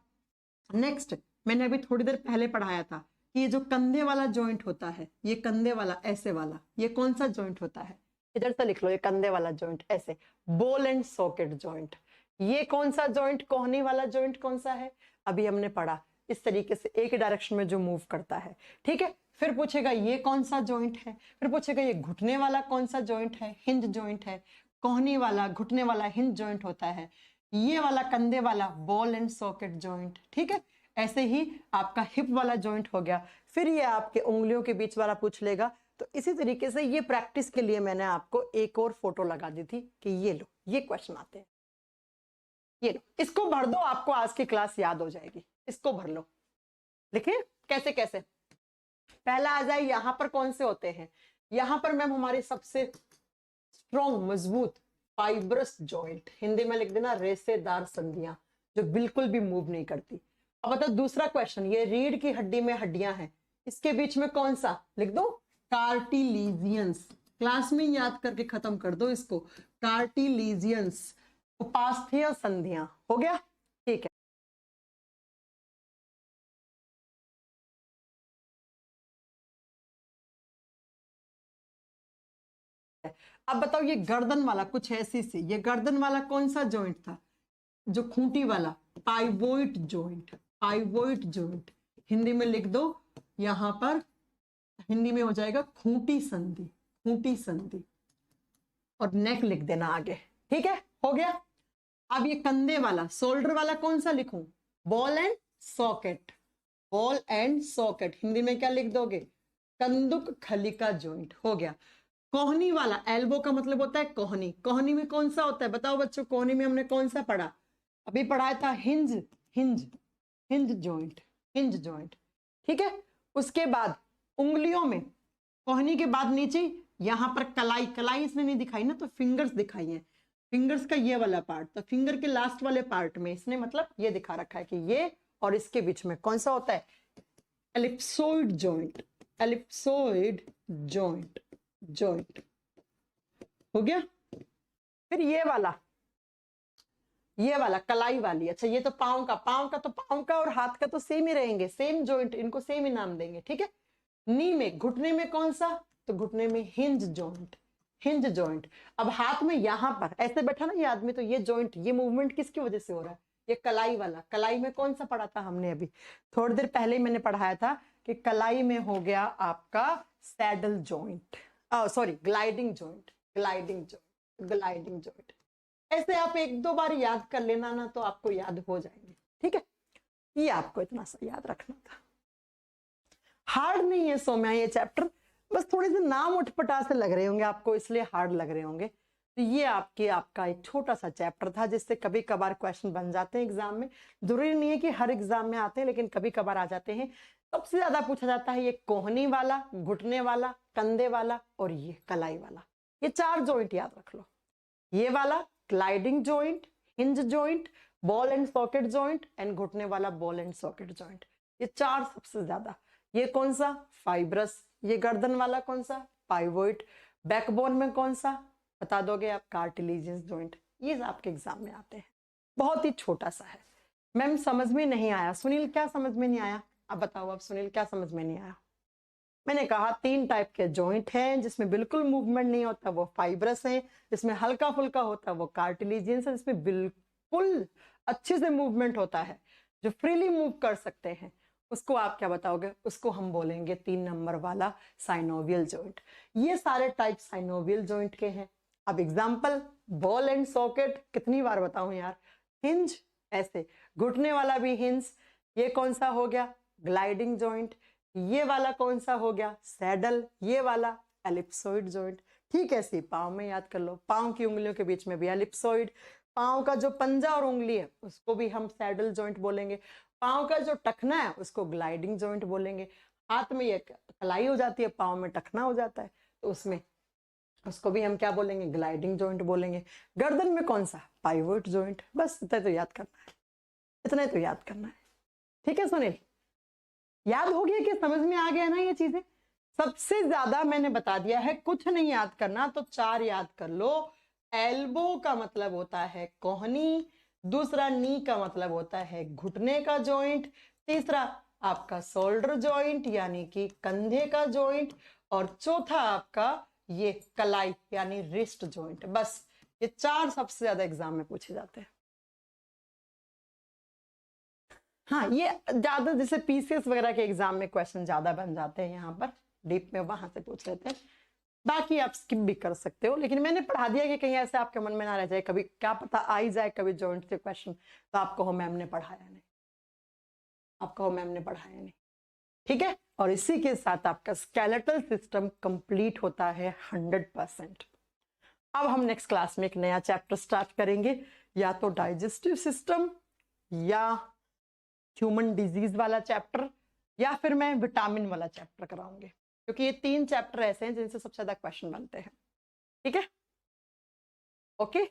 Speaker 1: नेक्स्ट, मैंने अभी थोड़ी देर पहले पढ़ाया था कि ये जो कंधे वाला जॉइंट होता है, ये कंधे वाला ऐसे वाला, ये कौन सा जॉइंट होता है? इधर से लिख लो, ये कंधे वाला जॉइंट ऐसे, बॉल एंड सॉकेट जॉइंट। ये कौन सा जॉइंट? कोहनी वाला जॉइंट कौन सा है? अभी हमने पढ़ा, इस तरीके से एक डायरेक्शन में जो मूव करता है। ठीक है, फिर पूछेगा ये कौन सा जॉइंट है, फिर पूछेगा ये घुटने वाला कौन सा जॉइंट है? हिंज जॉइंट है। कोहनी वाला, घुटने वाला हिंज जॉइंट होता है। ये वाला कंधे वाला बॉल एंड सॉकेट जॉइंट। ठीक है, ऐसे ही आपका हिप वाला जॉइंट हो गया। फिर ये आपके उंगलियों के बीच वाला पूछ लेगा। तो इसी तरीके से ये प्रैक्टिस के लिए मैंने आपको एक और फोटो लगा दी थी कि ये लो, ये क्वेश्चन आते हैं, ये लो, इसको भर दो, आपको आज की क्लास याद हो जाएगी। इसको भर लो, लिखिए कैसे कैसे। पहला आ जाए, यहां पर कौन से होते हैं? यहां पर मैम हमारे सबसे स्ट्रॉन्ग, मजबूत फाइब्रस जॉइंट, हिंदी में लिख देना रेशेदार संधियां, जो बिल्कुल भी मूव नहीं करती। अब बता दूसरा क्वेश्चन, ये रीढ़ की हड्डी में हड्डियां हैं, इसके बीच में कौन सा? लिख दो कार्टिलेजियंस। क्लास में याद करके खत्म कर दो इसको, कार्टिलेजियंस, उपास्थीय संधियां। हो गया, ठीक है। अब बताओ ये गर्दन वाला कुछ ऐसी सी, ये गर्दन वाला कौन सा जॉइंट था? जो खूंटी वाला, पाइवोइड जॉइंट। पाइवोइड जॉइंट हिंदी में लिख दो, यहां पर हिंदी में हो जाएगा खूंटी संधि। खूंटी संधि, और नेक लिख देना आगे। ठीक है, हो गया। अब ये कंधे वाला, शोल्डर वाला कौन सा लिखूं? Ball and socket. Ball and socket Hindi में क्या लिख दोगे? कंदुक खलिका जॉइंट। हो गया। कोहनी वाला, एल्बो का मतलब होता है कोहनी। कोहनी में कौन सा होता है बताओ बच्चों? कोहनी में हमने कौन सा पढ़ा? अभी पढ़ाया था hinge. Hinge, hinge joint, hinge joint. ठीक है, उसके बाद उंगलियों में, कोहनी के बाद नीचे यहां पर कलाई, कलाई इसने नहीं दिखाई ना, तो फिंगर्स दिखाई है। फिंगर्स का ये वाला पार्ट, तो फिंगर के लास्ट वाले पार्ट में इसने मतलब ये दिखा रखा है कि ये और इसके बीच में कौन सा होता है? एलिप्सोइड जॉइंट। एलिप्सोइड जॉइंट, जॉइंट हो गया। फिर ये वाला, ये वाला कलाई वाली, अच्छा ये तो पाँव का तो पाँव का और हाथ का तो सेम ही रहेंगे, सेम जॉइंट, इनको सेम ही नाम देंगे, ठीक है। नी में, घुटने में कौन सा, तो घुटने में हिंज जॉइंट, हिंज जॉइंट। अब हाथ में यहां पर ऐसे बैठा ना ये आदमी, तो ये जॉइंट, ये मूवमेंट किसकी वजह से हो रहा है, ये कलाई वाला। कलाई में कौन सा पढ़ा था हमने अभी थोड़ी देर पहले ही मैंने पढ़ाया था कि कलाई में हो गया आपका saddle joint, sorry gliding joint, gliding joint, gliding joint. ऐसे आप एक दो बार याद कर लेना ना तो आपको याद हो जाएंगे, ठीक है। ये आपको इतना सा याद रखना था, हार्ड नहीं है सौम्या ये चैप्टर, बस थोड़े से नाम उठपटा से लग रहे होंगे आपको, इसलिए हार्ड लग रहे होंगे। तो ये आपका एक छोटा सा चैप्टर था जिससे कभी कभार क्वेश्चन बन जाते हैं एग्जाम में। जरूरी नहीं है कि हर एग्जाम में आते हैं, लेकिन कभी कभार आ जाते हैं। सबसे ज्यादा पूछा जाता है ये कोहनी वाला, घुटने वाला, कंधे वाला और ये कलाई वाला। ये 4 जॉइंट याद रख लो, ये वाला gliding joint, hinge joint, ball and socket joint and घुटने वाला बॉल एंड सॉकेट जॉइंट। ये 4 सबसे ज्यादा। ये कौन सा, फाइब्रस। ये गर्दन वाला कौन सा, पाइवोइड। बैकबोन में कौन सा, बता दोगे आप, कार्टिलेजियस जॉइंट। ये आपके एग्जाम में आते हैं, बहुत ही छोटा सा है। मैम समझ में नहीं आया, सुनील क्या समझ में नहीं आया, अब बताओ, अब सुनील क्या समझ में नहीं आया। मैंने कहा 3 टाइप के जॉइंट हैं, जिसमें बिल्कुल मूवमेंट नहीं होता वो फाइब्रस है, जिसमें हल्का फुल्का होता है वो कार्टिलेजियस है, जिसमें बिल्कुल अच्छे से मूवमेंट होता है, जो फ्रीली मूव कर सकते हैं, उसको आप क्या बताओगे, उसको हम बोलेंगे 3 नंबर वाला साइनोवियल जॉइंट। ये सारे टाइप साइनोवियल जॉइंट के हैं। अब एग्जांपल, बॉल एंड सॉकेट कितनी बार बताऊं यार, हिंज ऐसे, घुटने वाला भी हिंज। ये कौन सा हो गया, ग्लाइडिंग जॉइंट। ये वाला कौन सा हो गया, सैडल। ये वाला एलिप्सोइड जॉइंट। ठीक है, ऐसे पाँव में याद कर लो, पाँव की उंगलियों के बीच में भी एलिप्सोइड। पाँव का जो पंजा और उंगली है उसको भी हम सैडल जॉइंट बोलेंगे। पाँव का जो टखना है उसको ग्लाइडिंग जॉइंट बोलेंगे। हाथ में ये कलाई हो जाती है, पाँव में टखना हो जाता है, तो उसमें उसको भी हम क्या बोलेंगे, ग्लाइडिंग जॉइंट बोलेंगे। गर्दन में कौन सा, पाइवोट जॉइंट। बस इतना तो याद करना है, इतना तो याद करना है, ठीक है सुनील। याद हो गया कि समझ में आ गया ना ये चीजें। सबसे ज्यादा मैंने बता दिया है, कुछ नहीं याद करना तो 4 याद कर लो। एल्बो का मतलब होता है कोहनी, दूसरा नी का मतलब होता है घुटने का जॉइंट, तीसरा आपका शोल्डर जॉइंट यानी कि कंधे का जॉइंट, और चौथा आपका ये कलाई यानी रिस्ट जॉइंट। बस ये 4 सबसे ज्यादा एग्जाम में पूछे जाते हैं। हाँ, ये ज्यादा जैसे पीसीएस वगैरह के एग्जाम में क्वेश्चन ज्यादा बन जाते हैं, यहाँ पर डीप में वहां से पूछ लेते हैं। बाकी आप स्किप भी कर सकते हो, लेकिन मैंने पढ़ा दिया कि कहीं ऐसे आपके मन में ना रह जाए, कभी क्या पता आ ही जाए कभी जॉइंट से क्वेश्चन, तो आप कहो मैम ने पढ़ाया नहीं, आप कहो मैम ने पढ़ाया नहीं, ठीक है। और इसी के साथ आपका स्केलेटल सिस्टम कंप्लीट होता है 100%। अब हम नेक्स्ट क्लास में एक नया चैप्टर स्टार्ट करेंगे, या तो डाइजेस्टिव सिस्टम, या ह्यूमन डिजीज वाला चैप्टर, या फिर मैं विटामिन वाला चैप्टर कराऊंगी, क्योंकि ये 3 चैप्टर ऐसे हैं जिनसे सबसे ज्यादा क्वेश्चन बनते हैं, ठीक है। ओके।